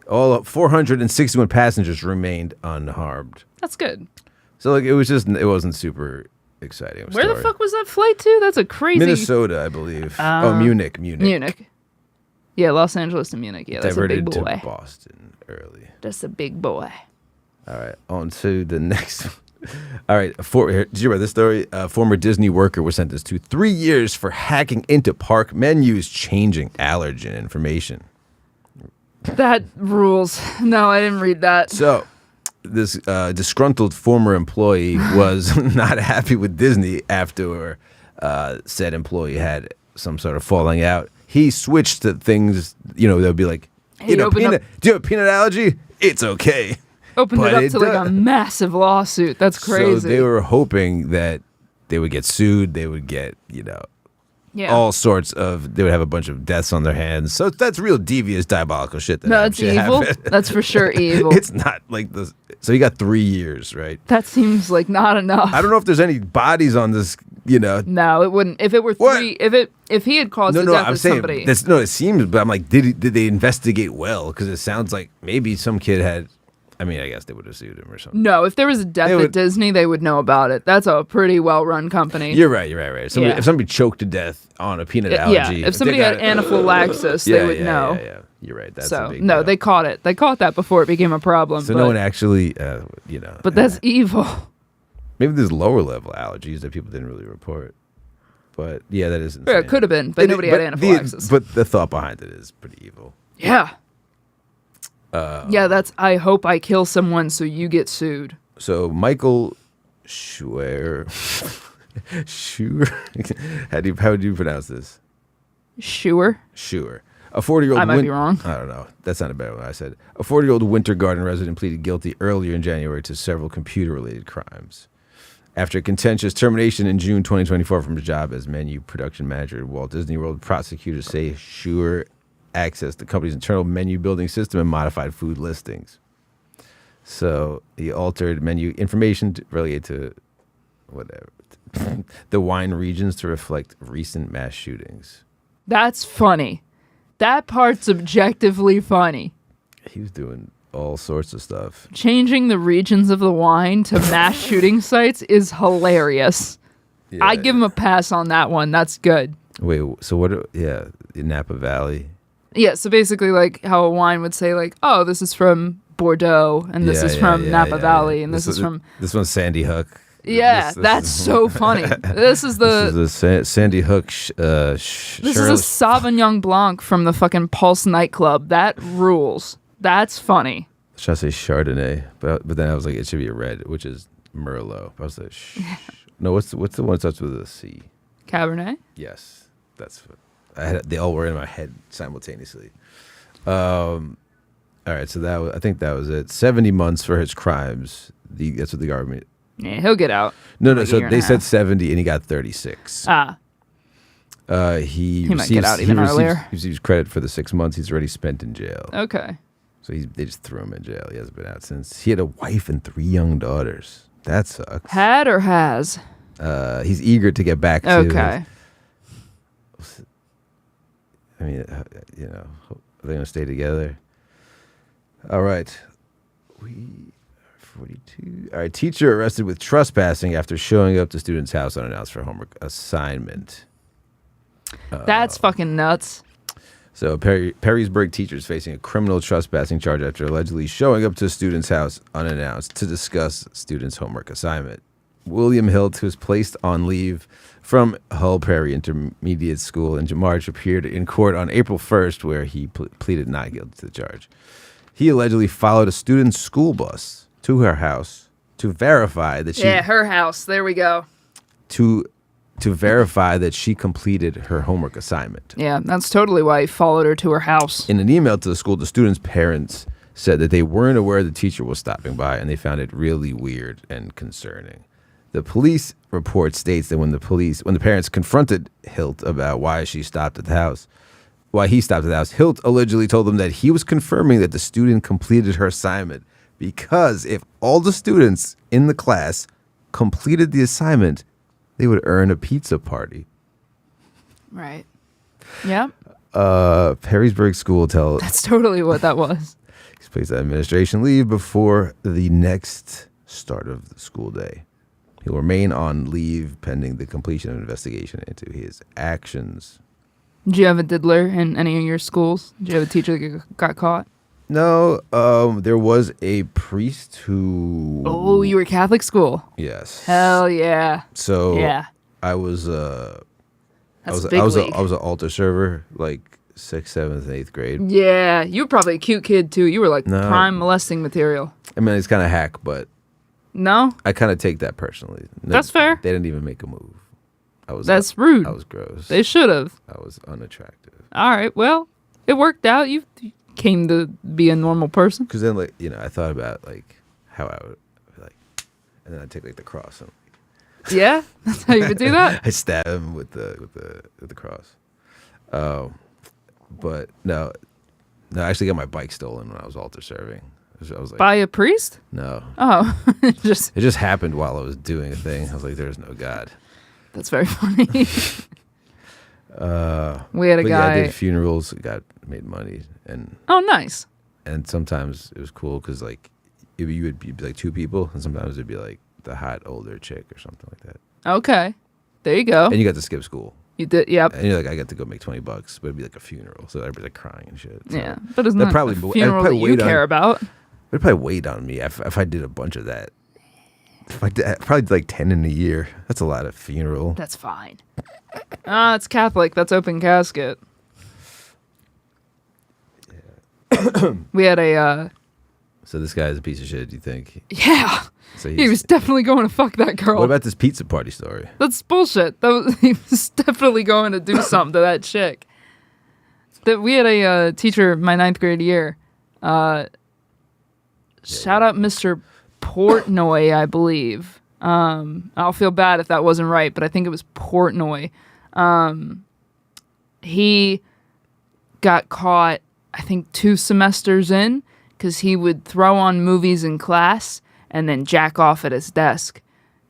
all 461 passengers remained unharmed. That's good. So like it wasn't super exciting. Where the fuck was that flight to? That's a crazy. Minnesota, I believe. Munich. Munich. Yeah, Los Angeles to Munich. Yeah, that's Diverted a big boy. to Boston early. That's a big boy. All right, on to the next one. All right, did you read this story? A former Disney worker was sentenced to 3 years for hacking into park menus, changing allergen information. That rules. No, I didn't read that. So, this disgruntled former employee was not happy with Disney after said employee had some sort of falling out. He switched to things, you know, they'll be like, do you have a peanut allergy? It's okay. Opened it up to like a massive lawsuit. That's crazy. So they were hoping that they would get sued. They would get, you know, Yeah. all sorts of. They would have a bunch of deaths on their hands. So that's real devious, diabolical shit. That No, it's should evil. happen. That's for sure evil. It's not like this. So you got 3 years, right? That seems like not enough. I don't know if there's any bodies on this. No, it wouldn't. If it were What? 3, if he had caused the death I'm of saying somebody. it seems, but I'm like, did they investigate well? Because it sounds like maybe some kid had. I mean, I guess they would have sued him or something. No, if there was a death They at would- Disney, they would know about it. That's a pretty well-run company. You're right. Yeah. If somebody choked to death on a peanut Yeah, allergy, if somebody they had got- anaphylaxis, they would know. Yeah. You're right. That's So a big no, deal. they caught it. They caught that before it became a problem. So but, no one actually, But that's evil. maybe there's lower level allergies that people didn't really report. But yeah, that is insane. Yeah, it could have been, but nobody had anaphylaxis. But the thought behind it is pretty evil. Yeah. Yeah, that's. I hope I kill someone so you get sued. So Michael Schwer, how would you pronounce this? Sure. Schwer. A 40-year-old. I might be wrong. I don't know. That sounded better when I said. A 40-year-old Winter Garden resident pleaded guilty earlier in January to several computer-related crimes. After a contentious termination in June 2024 from his job as menu production manager at Walt Disney World, prosecutors say Schwer accessed the company's internal menu building system and modified food listings. So he altered menu information related to whatever the wine regions to reflect recent mass shootings. That's funny. That part's objectively funny. He was doing all sorts of stuff. Changing the regions of the wine to mass shooting sites is hilarious. Yeah. I give him a pass on that one. That's good. Wait, so what? Yeah, Napa Valley. Yeah, so basically like how a wine would say like, oh, this is from Bordeaux, and this is from Napa Valley, and this is from... This one's Sandy Hook. Yeah, that's so funny. This is Sandy Hook. This is a Sauvignon Blanc from the fucking Pulse nightclub. That rules. That's funny. Should I say Chardonnay? But then I was like, it should be a red, which is Merlot. I was like, no, what's the one that starts with a C? Cabernet? Yes, they all were in my head simultaneously. All right, so I think that was it. 70 months for his crimes. That's what the government. Yeah, he'll get out. No. Like a So year and they a said half. 70, and he got 36. He might get out even earlier. He receives credit for the 6 months he's already spent in jail. Okay. So they just threw him in jail. He hasn't been out since. He had a wife and 3 young daughters. That sucks. Had or has? He's eager to get back to. Okay. I mean, are they gonna stay together? All right. 42. All right. Teacher arrested with trespassing after showing up to student's house unannounced for homework assignment. That's fucking nuts. So Perrysburg teacher is facing a criminal trespassing charge after allegedly showing up to a student's house unannounced to discuss student's homework assignment. William Hilt, who was placed on leave from Hull Prairie Intermediate School in March, appeared in court on April 1st, where he pleaded not guilty to the charge. He allegedly followed a student's school bus to her house to verify that she... Yeah, her house. There we go. To verify that she completed her homework assignment. Yeah, that's totally why he followed her to her house. In an email to the school, the student's parents said that they weren't aware the teacher was stopping by, and they found it really weird and concerning. The police report states that when the parents confronted Hilt about why he stopped at the house, Hilt allegedly told them that he was confirming that the student completed her assignment because if all the students in the class completed the assignment, they would earn a pizza party. Right. Yeah. Perrysburg School tells... That's totally what that was. He's placed on administration leave before the next start of the school day. He will remain on leave pending the completion of an investigation into his actions. Did you have a diddler in any of your schools? Did you have a teacher that got caught? No, there was a priest who... Oh, you were Catholic school? Yes. Hell yeah. So yeah. I was That's I was an altar server, like 6th, 7th, and 8th grade. Yeah, you were probably a cute kid too. You were like No. prime molesting material. I mean, it's kind of hack, but No? I kind of take that personally. That's fair. They didn't even make a move. That's rude. I was gross. They should have. I was unattractive. All right, well, it worked out. You came to be a normal person. Because then, I thought about, how I would, and then I'd take, the cross. And, Yeah, that's how you would do that. I stab him with the cross. But no, I actually got my bike stolen when I was altar serving. I was like, By a priest? no. Oh, just It just happened while I was doing a thing. I was like, there's no God. that's very funny. We had a But guy. yeah, I did funerals, made money, and Oh, nice. sometimes it was cool because like you would be like two people, and sometimes it'd be like the hot older chick or something like that. Okay, there you go. And you got to skip school. You did, yep. And you're like, I got to go make $20, but it'd be like a funeral, so everybody's like crying and shit. So Yeah, but it's that not probably- a I'd funeral that probably you wait on- care about. it'd probably weigh on me if I did a bunch of that. If I did, probably did like 10 in a year. That's a lot of funeral. That's fine. It's Catholic. That's open casket. We had a, So this guy is a piece of shit. Do you think? yeah. So He was definitely going to fuck that girl. What about this pizza party story? That's bullshit. He was definitely going to do something to that chick. We had a teacher my 9th grade year. Shout out Mr. Portnoy, I believe. I'll feel bad if that wasn't right, but I think it was Portnoy. He got caught, I think, 2 semesters in because he would throw on movies in class and then jack off at his desk.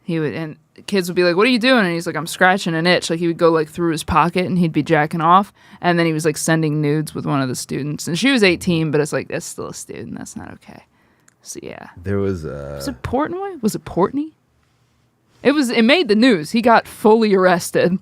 And kids would be like, "What are you doing?" And he's like, "I'm scratching an itch." Like he would go like through his pocket and he'd be jacking off. And then he was like sending nudes with one of the students. And she was 18, but it's like, that's still a student. That's not okay. So yeah. There was Was it Portnoy? Was it Portney? It made the news. He got fully arrested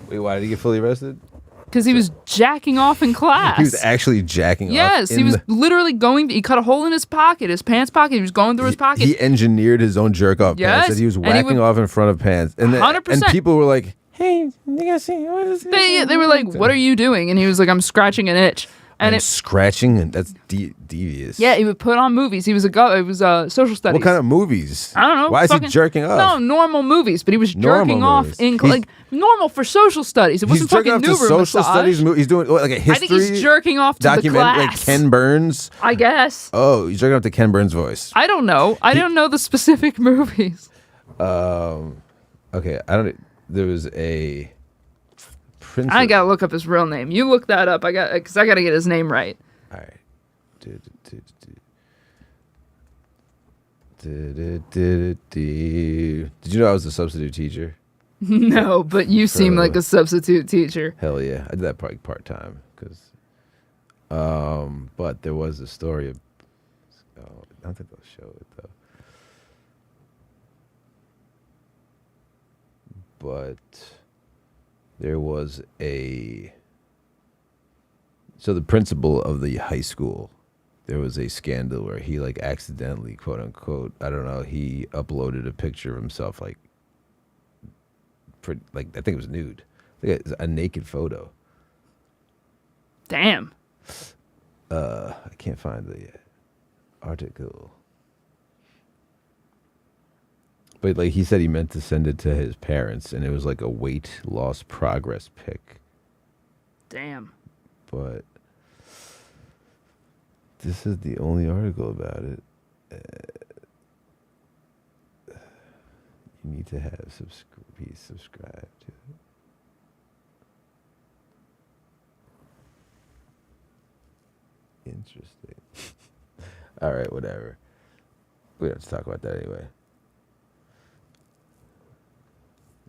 Wait, why did he get fully arrested? because he was jacking off in class. He was actually jacking off. Yes, he was literally he cut a hole in his pocket, his pants pocket. He was going through his pocket. He engineered his own jerk off Yes, pants that he was and he whacking would- off in front of pants. And 100%. And people were like, "Hey, you gotta see what is this?" They were like, "What are you doing?" And he was like, "I'm scratching an itch." And And scratching, and that's devious. yeah, he would put on movies. It was social studies. What kind of movies? I don't know. Why is he fucking- jerking off? No, normal movies. But he was Normal jerking off movies. in He's- like normal for social studies. It He's wasn't jerking fucking off to new room social massage. studies. He's doing like a history. I think he's jerking off to the document like class. Ken Burns. I guess. Oh, he's jerking off to Ken Burns' voice. I don't know. I don't know the specific movies. Okay, there was a prince. I gotta look up his real name. You look that up. Because I gotta get his name right. All right. Did you know I was a substitute teacher? No, but you seem like a substitute teacher. Hell yeah, I did that probably part time because. But there was a story of. Oh, I don't think they'll show it though. But there was so the principal of the high school, there was a scandal where he like accidentally, quote unquote, I don't know, he uploaded a picture of himself like I think it was nude, like a naked photo. Damn. I can't find the article. But like he said he meant to send it to his parents and it was like a weight loss progress pic. Damn. But this is the only article about it. You need to have be subscribed to it. Interesting. All right, whatever. We don't have to talk about that anyway.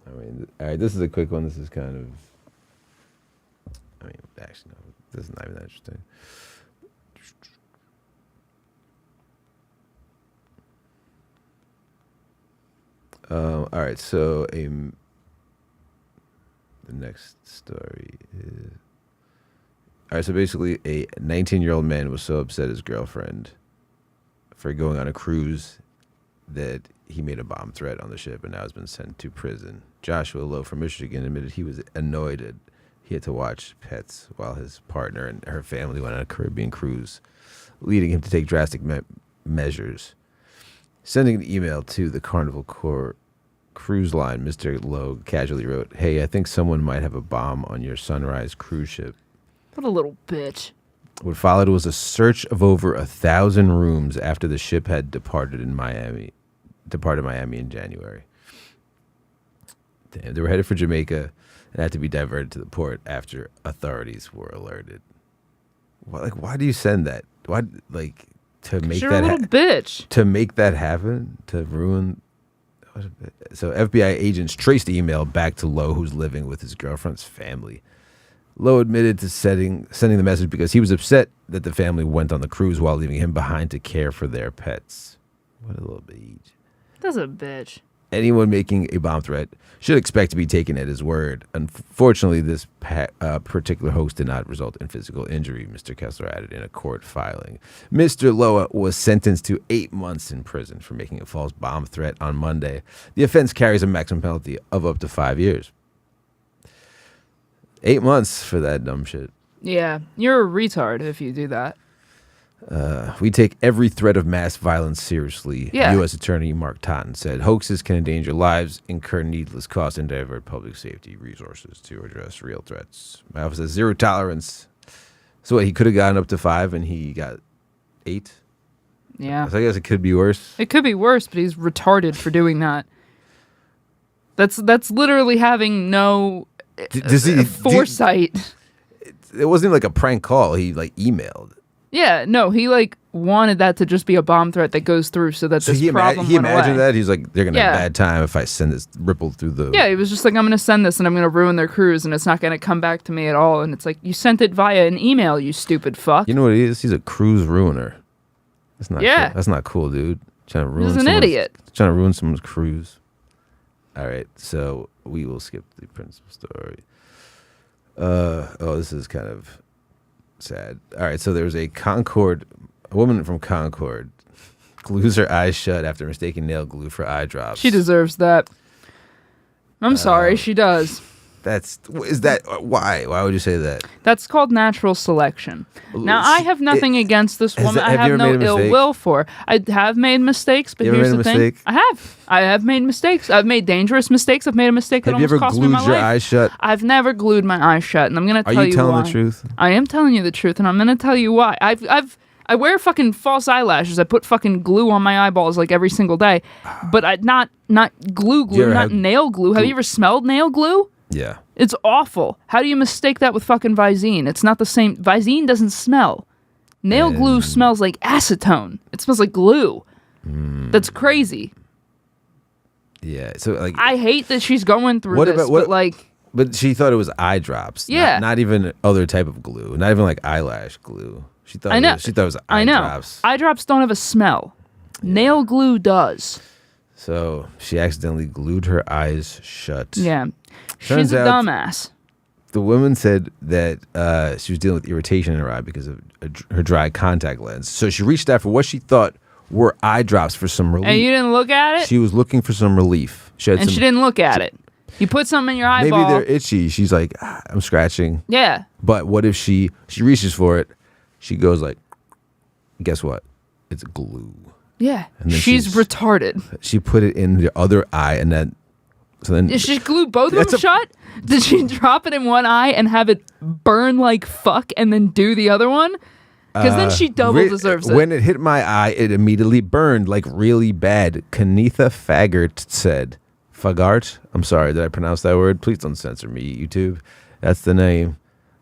I mean, all right, this is a quick one. This is kind of... actually, no, this is not even that interesting. All right, so the next story is... All right, so basically a 19-year-old man was so upset his girlfriend for going on a cruise that he made a bomb threat on the ship and now has been sent to prison. Joshua Lowe from Michigan admitted he was annoyed that he had to watch pets while his partner and her family went on a Caribbean cruise, leading him to take drastic measures. Sending an email to the Carnival cruise line, Mr. Lowe casually wrote, "Hey, I think someone might have a bomb on your Sunrise cruise ship." What a little bitch. What followed was a search of over 1,000 rooms after the ship had departed Miami in January. Damn, they were headed for Jamaica and had to be diverted to the port after authorities were alerted. Why do you send that? Why, to make You're that a little bitch. to make that happen, to ruin? So FBI agents traced the email back to Lowe, who's living with his girlfriend's family. Lowe admitted to sending the message because he was upset that the family went on the cruise while leaving him behind to care for their pets. What a little bitch. That's a bitch. Anyone making a bomb threat should expect to be taken at his word. Unfortunately, this particular hoax did not result in physical injury, Mr. Kessler added in a court filing. Mr. Lowe was sentenced to 8 months in prison for making a false bomb threat on Monday. The offense carries a maximum penalty of up to 5 years. 8 months for that dumb shit. Yeah, you're a retard if you do that. We take every threat of mass violence seriously, Yeah. U.S. Attorney Mark Totten said. Hoaxes can endanger lives, incur needless costs, and divert public safety resources to address real threats. My office has 0 tolerance. So he could have gotten up to 5 and he got 8? Yeah. So I guess it could be worse. It could be worse, but he's retarded for doing that. That's literally having no foresight. It wasn't even like a prank call. He emailed. Yeah, no, he wanted that to just be a bomb threat that goes through so that So this he problem he went imagined away. that? He's like, they're going to have Yeah. a bad time if I send this ripple through the... Yeah, he was just like, I'm going to send this and I'm going to ruin their cruise and it's not going to come back to me at all. And it's like, you sent it via an email, you stupid fuck. You know what he is? He's a cruise ruiner. That's not Yeah. cool. That's not cool, dude. Trying to ruin He's an someone's- idiot. Trying to ruin someone's cruise. All right, so we will skip the principal story. This is kind of sad. All right, so there's a woman from Concord glues her eyes shut after mistaking nail glue for eye drops. She deserves that. I'm sorry, she does. Why? Why would you say that? That's called natural selection. Now, I have nothing against this woman. I have you have ever no made a ill mistake? will for her. I have made mistakes, but You ever here's made the a thing. mistake? I have made mistakes. I've made dangerous mistakes. I've made a mistake that Have you almost ever cost me my glued your life. eyes shut? I've never glued my eyes shut, and I'm going to Are tell you you telling why. the truth? I am telling you the truth, and I'm going to tell you why. I wear fucking false eyelashes. I put fucking glue on my eyeballs every single day, but not glue, Do you ever not have nail glue. Have you ever smelled nail glue? Yeah. It's awful. How do you mistake that with fucking Visine? It's not the same. Visine doesn't smell. Nail glue smells like acetone. It smells like glue. That's crazy. Yeah. So I hate that she's going through What this, about- what- but But she thought it was eye drops. Yeah. Not even other type of glue. Not even eyelash glue. She thought I know. She thought it was eye I know. drops. Eye drops don't have a smell. Nail glue does. So she accidentally glued her eyes shut. Yeah. Turns She's a out- dumbass. The woman said that she was dealing with irritation in her eye because of her dry contact lens. So she reached out for what she thought were eye drops for some relief. And you didn't look at it? She was looking for some relief. She and she didn't look at it. You put something in your Maybe eyeball. they're itchy. She's like, I'm scratching. Yeah. But what if she reaches for it? She goes guess what? It's glue. Yeah. And then She's she's- retarded. She put it in the other eye, and then Did she glue both of That's them shut? Did she drop it in one eye and have it burn like fuck and then do the other one? Because then she double deserves it. When it hit my eye, it immediately burned really bad. Kanitha Fagart said. Fagart? I'm sorry, did I pronounce that word? Please don't censor me, YouTube. That's the name.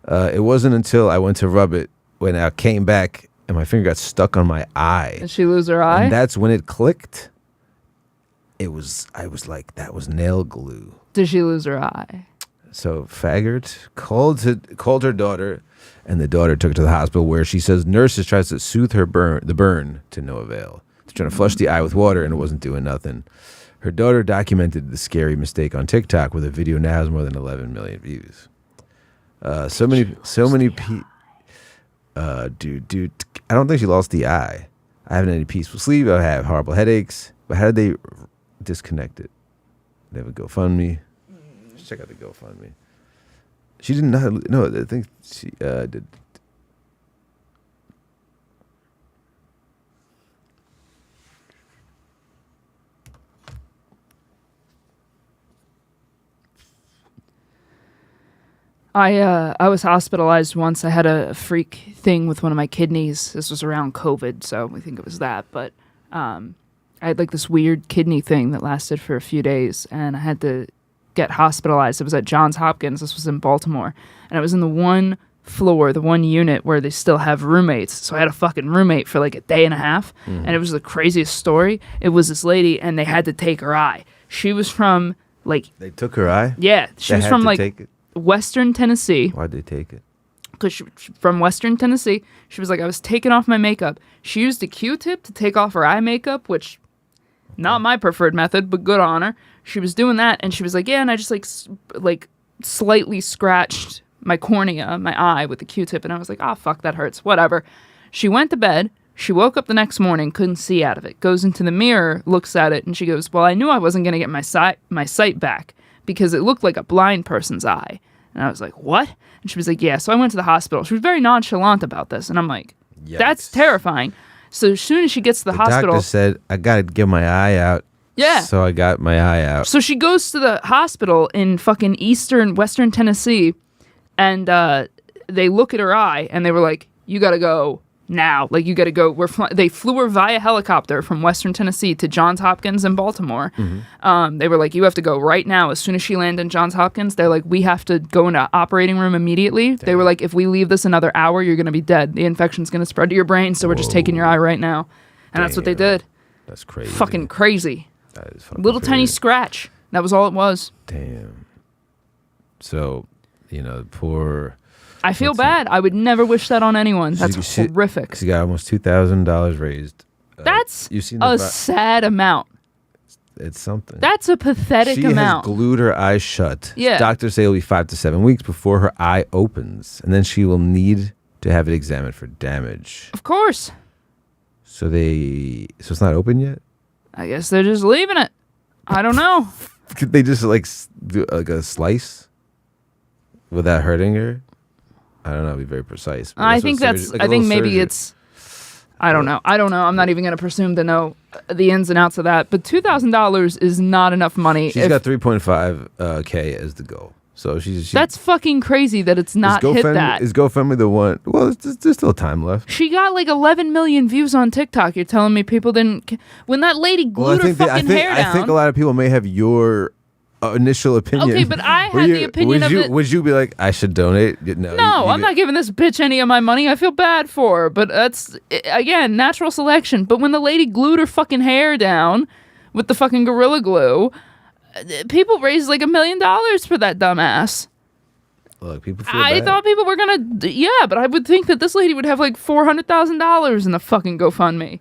It wasn't until I went to rub it when I came back and my finger got stuck on my eye. Did she lose her eye? And that's when it clicked. I was like, that was nail glue. Did she lose her eye? So Fagart called her daughter, and the daughter took her to the hospital, where she says nurses tried to soothe the burn to no avail. They're trying to flush the eye with water, and it wasn't doing nothing. Her daughter documented the scary mistake on TikTok, where the video now has more than 11 million views. So many people. Dude, I don't think she lost the eye. I haven't had any peaceful sleep. I have horrible headaches. But how did they disconnect it? They have a GoFundMe. Let's check out the GoFundMe. She did not. No, I think she did. I was hospitalized once. I had a freak thing with one of my kidneys. This was around COVID, so I think it was that. But I had this weird kidney thing that lasted for a few days, and I had to get hospitalized. It was at Johns Hopkins. This was in Baltimore. And I was in the one floor, the one unit where they still have roommates. So I had a fucking roommate for like a day and a half. And it was the craziest story. It was this lady, and they had to take her eye. She was from like... They took her eye? Yeah. She They was had from to like take it? Western Tennessee. Why'd they take it? Because she from Western Tennessee. She was like, I was taking off my makeup. She used a Q-tip to take off her eye makeup, which not my preferred method, but good on her. She was doing that, and she was like, yeah, and I just like slightly scratched my cornea, my eye, with the Q-tip, and I was like, oh, fuck, that hurts, whatever. She went to bed. She woke up the next morning, couldn't see out of it, goes into the mirror, looks at it, and she goes, well, I knew I wasn't going to get my sight back because it looked like a blind person's eye. And I was like, what? And she was like, yeah. So I went to the hospital. She was very nonchalant about this. And I'm like, that's Yikes. terrifying. So as soon as she gets to the hospital... doctor said, I got to get my eye out. Yeah. So I got my eye out. So she goes to the hospital in fucking Western Tennessee, and they look at her eye, and they were like, you got to go now. Like, you got to go. They flew her via helicopter from Western Tennessee to Johns Hopkins in Baltimore. They were like, you have to go right now. As soon as she landed in Johns Hopkins, they're like, we have to go into operating room immediately. They were like, if we leave this another hour, you're going to be dead. The infection's going to spread to your brain, so we're just taking your eye right now. And that's what they did. That's crazy. Fucking crazy. That is fucking Little tiny crazy. scratch. That was all it was. Damn. So, poor... I feel bad. I would never wish that on anyone. That's horrific. She got almost $2,000 raised. That's you've seen a sad amount. It's something. That's a pathetic she amount. has glued her eyes shut. Yeah. Doctors say it'll be 5 to 7 weeks before her eye opens, and then she will need to have it examined for damage. Of course. So it's not open yet? I guess they're just leaving it. I don't know. Could they just do like a slice without hurting her? I don't know. Be very precise. I think maybe it's. I don't know. I'm not even going to presume to know the ins and outs of that. But $2,000 is not enough money. She's got 3.5 K as the goal. So she's that's fucking crazy that it's not hit that. Is GoFundMe the one? Well, there's still time left. She got like 11 million views on TikTok. You're telling me people didn't. When that lady glued her fucking hair down. I think a lot of people may have your initial opinion. Okay, but I had the opinion of it. Would you be like, I should donate? No, I'm not giving this bitch any of my money. I feel bad for her, but that's, again, natural selection. But when the lady glued her fucking hair down with the fucking Gorilla Glue, people raised like $1 million for that dumbass. Look, people feel I bad. thought people were gonna, but I would think that this lady would have like $400,000 in the fucking GoFundMe.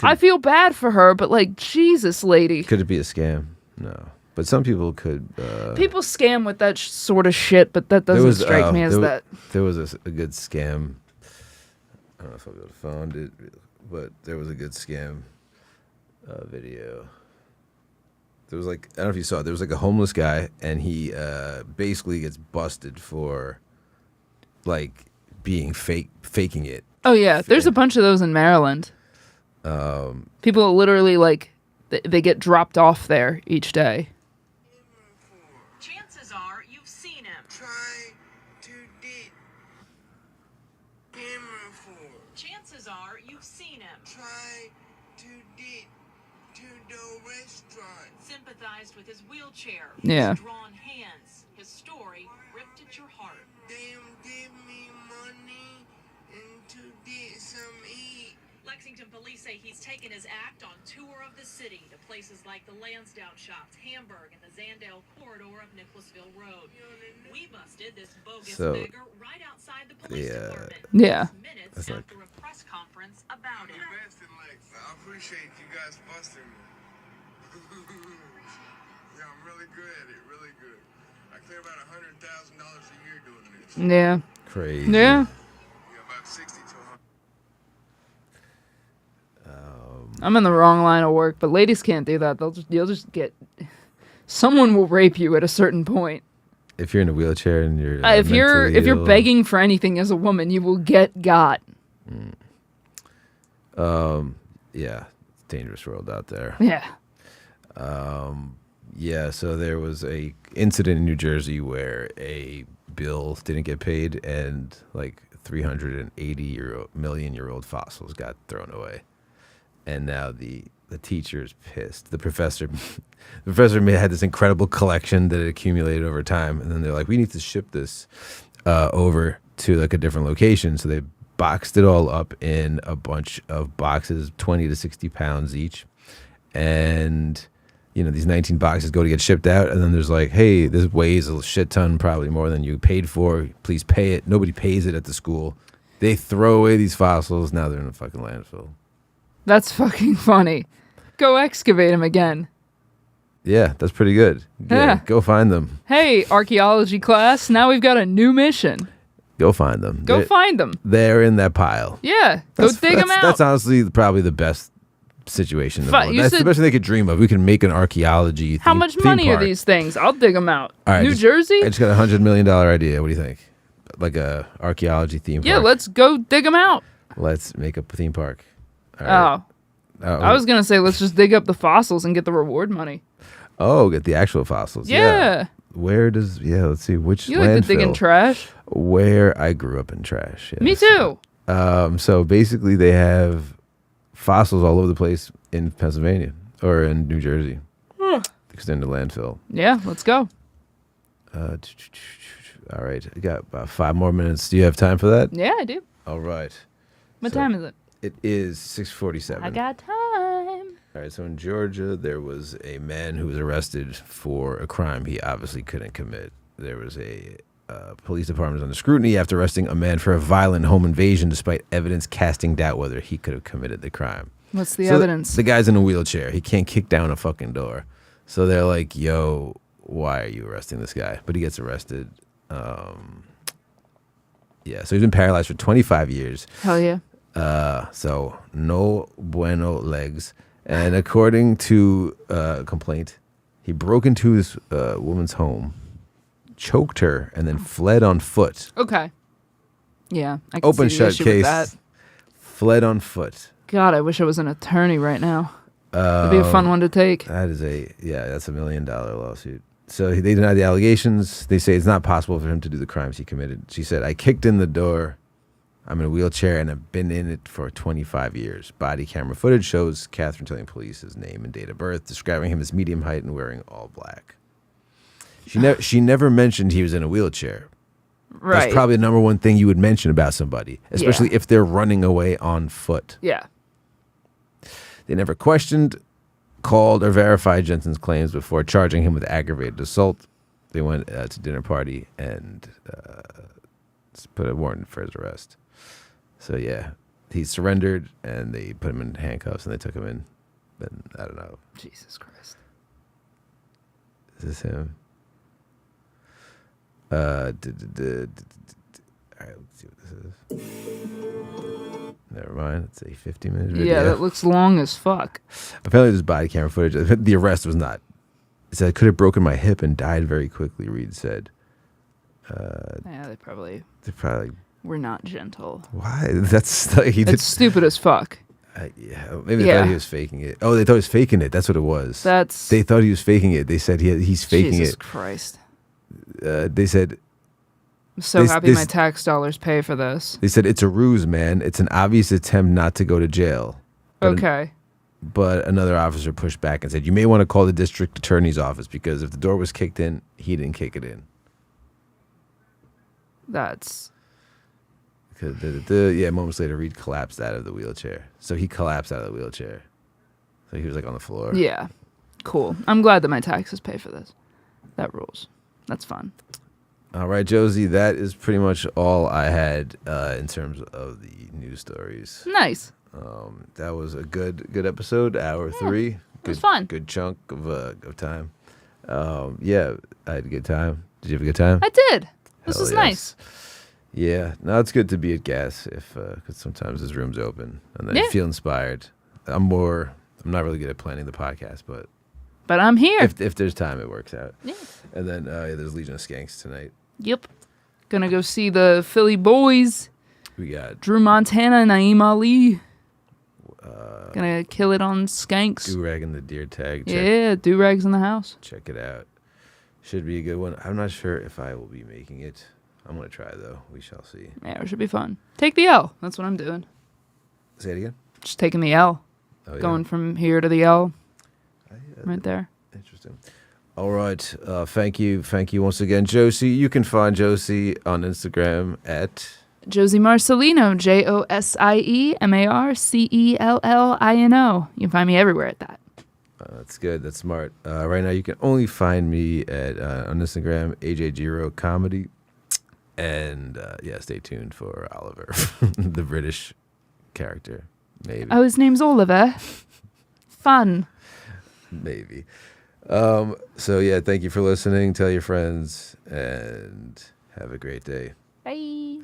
I feel bad for her, but like, Jesus, lady. Could it be a scam? No. But some people could. People scam with that sort of shit, but that doesn't strike me as that. There was a good scam. I don't know if I'll be able to find it, but there was a good scam video. There was I don't know if you saw it. There was like a homeless guy, and he basically gets busted for like being faking it. Oh yeah, there's a bunch of those in Maryland. People literally they get dropped off there each day. Chances are you've seen him. Try to date camera for. Chances are you've seen him. Try to date to the restaurant. Sympathized with his wheelchair. Yeah. His drawn hands. His story ripped at your heart. Damn, give me money and to get some eat. Lexington police say he's taken his act on tour of the city to places like the Lansdowne Shops, Hamburg, and the Zandale corridor of Nicholasville Road. We busted this bogus beggar right outside the police department. Yeah. Minutes after a press conference about it. I appreciate you guys busting me. Yeah, I'm really good at it, really good. I clear about $100,000 a year doing this. Yeah. Crazy. Yeah. Yeah, about 60 to 100. I'm in the wrong line of work, but ladies can't do that. You'll just get. Someone will rape you at a certain point. If you're in a wheelchair and you're if you're begging for anything as a woman, you will get got. Yeah, dangerous world out there. Yeah. Yeah, so there was a incident in New Jersey where a bill didn't get paid and like 380 million-year-old fossils got thrown away. and now the teacher is pissed. The professor had this incredible collection that had accumulated over time, and then they're like, we need to ship this over to like a different location. So they boxed it all up in a bunch of boxes, 20 to 60 pounds each, and these 19 boxes go to get shipped out, and then there's like, hey, this weighs a shit ton, probably more than you paid for. Please pay it. Nobody pays it at the school. They throw away these fossils. Now they're in a fucking landfill. That's fucking funny. Go excavate them again. Yeah, that's pretty good. Yeah. Go find them. Hey, archaeology class, now we've got a new mission. Go find them. Go find them. They're in that pile. Yeah, go dig them out. That's honestly probably the best situation. That's the best thing they could dream of. We can make an archaeology How much money are these things? I'll dig them out. All right, New Jersey? I just got $100 million idea. What do you think? Like a archaeology theme park? Yeah, let's go dig them out. Let's make a theme park. All right. I was going to say let's just dig up the fossils and get the reward money. Oh, get the actual fossils. Yeah. Where does, let's see, which You landfill? like to dig in trash? Where I grew up in trash. Yes. Me too. So basically they have fossils all over the place in Pennsylvania or in New Jersey. Because they're in the landfill. Yeah, let's go. All right. I got about 5 more minutes. Do you have time for that? Yeah, I do. All right. What time is it? It is 6:47. I got time. All right, so in Georgia, there was a man who was arrested for a crime he obviously couldn't commit. There was a police department under scrutiny after arresting a man for a violent home invasion despite evidence casting doubt whether he could have committed the crime. What's the evidence? The guy's in a wheelchair. He can't kick down a fucking door. So they're like, yo, why are you arresting this guy? But he gets arrested. Yeah, so he's been paralyzed for 25 years. Hell yeah. So no bueno legs. And according to a complaint, he broke into this woman's home, choked her, and then fled on foot. Okay. Yeah, I can Open see the shut issue with case. that. Fled on foot. God, I wish I was an attorney right now. That'd be a fun one to take. That's a $1 million lawsuit. So they deny the allegations. They say it's not possible for him to do the crimes he committed. She said, I kicked in the door. I'm in a wheelchair and I've been in it for 25 years. Body camera footage shows Catherine telling police his name and date of birth, describing him as medium height and wearing all black. She never mentioned he was in a wheelchair. Right. That's probably the number one thing you would mention about somebody, especially if they're running away on foot. Yeah. They never questioned, called, or verified Jensen's claims before charging him with aggravated assault. They went to dinner party and put a warrant for his arrest. So yeah, he surrendered and they put him in handcuffs and they took him in. And I don't know. Jesus Christ. Is this him? All right, let's see what this is. Never mind. It's a 50-minute video. Yeah, that looks long as fuck. Apparently there's body camera footage. The arrest was not. It said I could have broken my hip and died very quickly, Reed said. Yeah, they probably Probably. were not gentle. Why? That's like It's stupid as fuck. Maybe they thought he was faking it. Oh, they thought he was faking it. That's what it was. They thought he was faking it. They said he's faking Jesus it. Christ. They said. I'm so happy my tax dollars pay for this. They said it's a ruse, man. It's an obvious attempt not to go to jail. Okay. But another officer pushed back and said, you may want to call the district attorney's office because if the door was kicked in, he didn't kick it in. That's... Moments later, Reed collapsed out of the wheelchair. So he collapsed out of the wheelchair. So he was like on the floor. Yeah. Cool. I'm glad that my taxes pay for this. That rules. That's fun. All right, Josie, that is pretty much all I had in terms of the news stories. Nice. That was a good episode, hour 3. It was fun. Good chunk of time. Yeah, I had a good time. Did you have a good time? I did. This was nice. Yeah, no, it's good to be at gas because sometimes this room's open and then you feel inspired. I'm not really good at planning the podcast, but I'm here. If there's time, it works out. Yeah. And then there's Legion of Skanks tonight. Yep. Gonna go see the Philly boys. We got Drew Montana and Naeem Ali. Gonna kill it on Skanks. Do-Rag and the Deer Tag. Yeah, Do-Rag's in the house. Check it out. Should be a good one. I'm not sure if I will be making it. I'm going to try, though. We shall see. Yeah, it should be fun. Take the L. That's what I'm doing. Say it again? Just taking the L. Going from here to the L. Right there. Interesting. All right. Thank you. Thank you once again, Josie. You can find Josie on Instagram at Jose Marcellino, JosieMarcellino. You can find me everywhere at that. That's good. That's smart. Right now, you can only find me at on Instagram, AJ Comedy. And stay tuned for Oliver, the British character. Maybe. Oh, his name's Oliver. Fun. Maybe. So yeah, thank you for listening. Tell your friends and have a great day. Bye.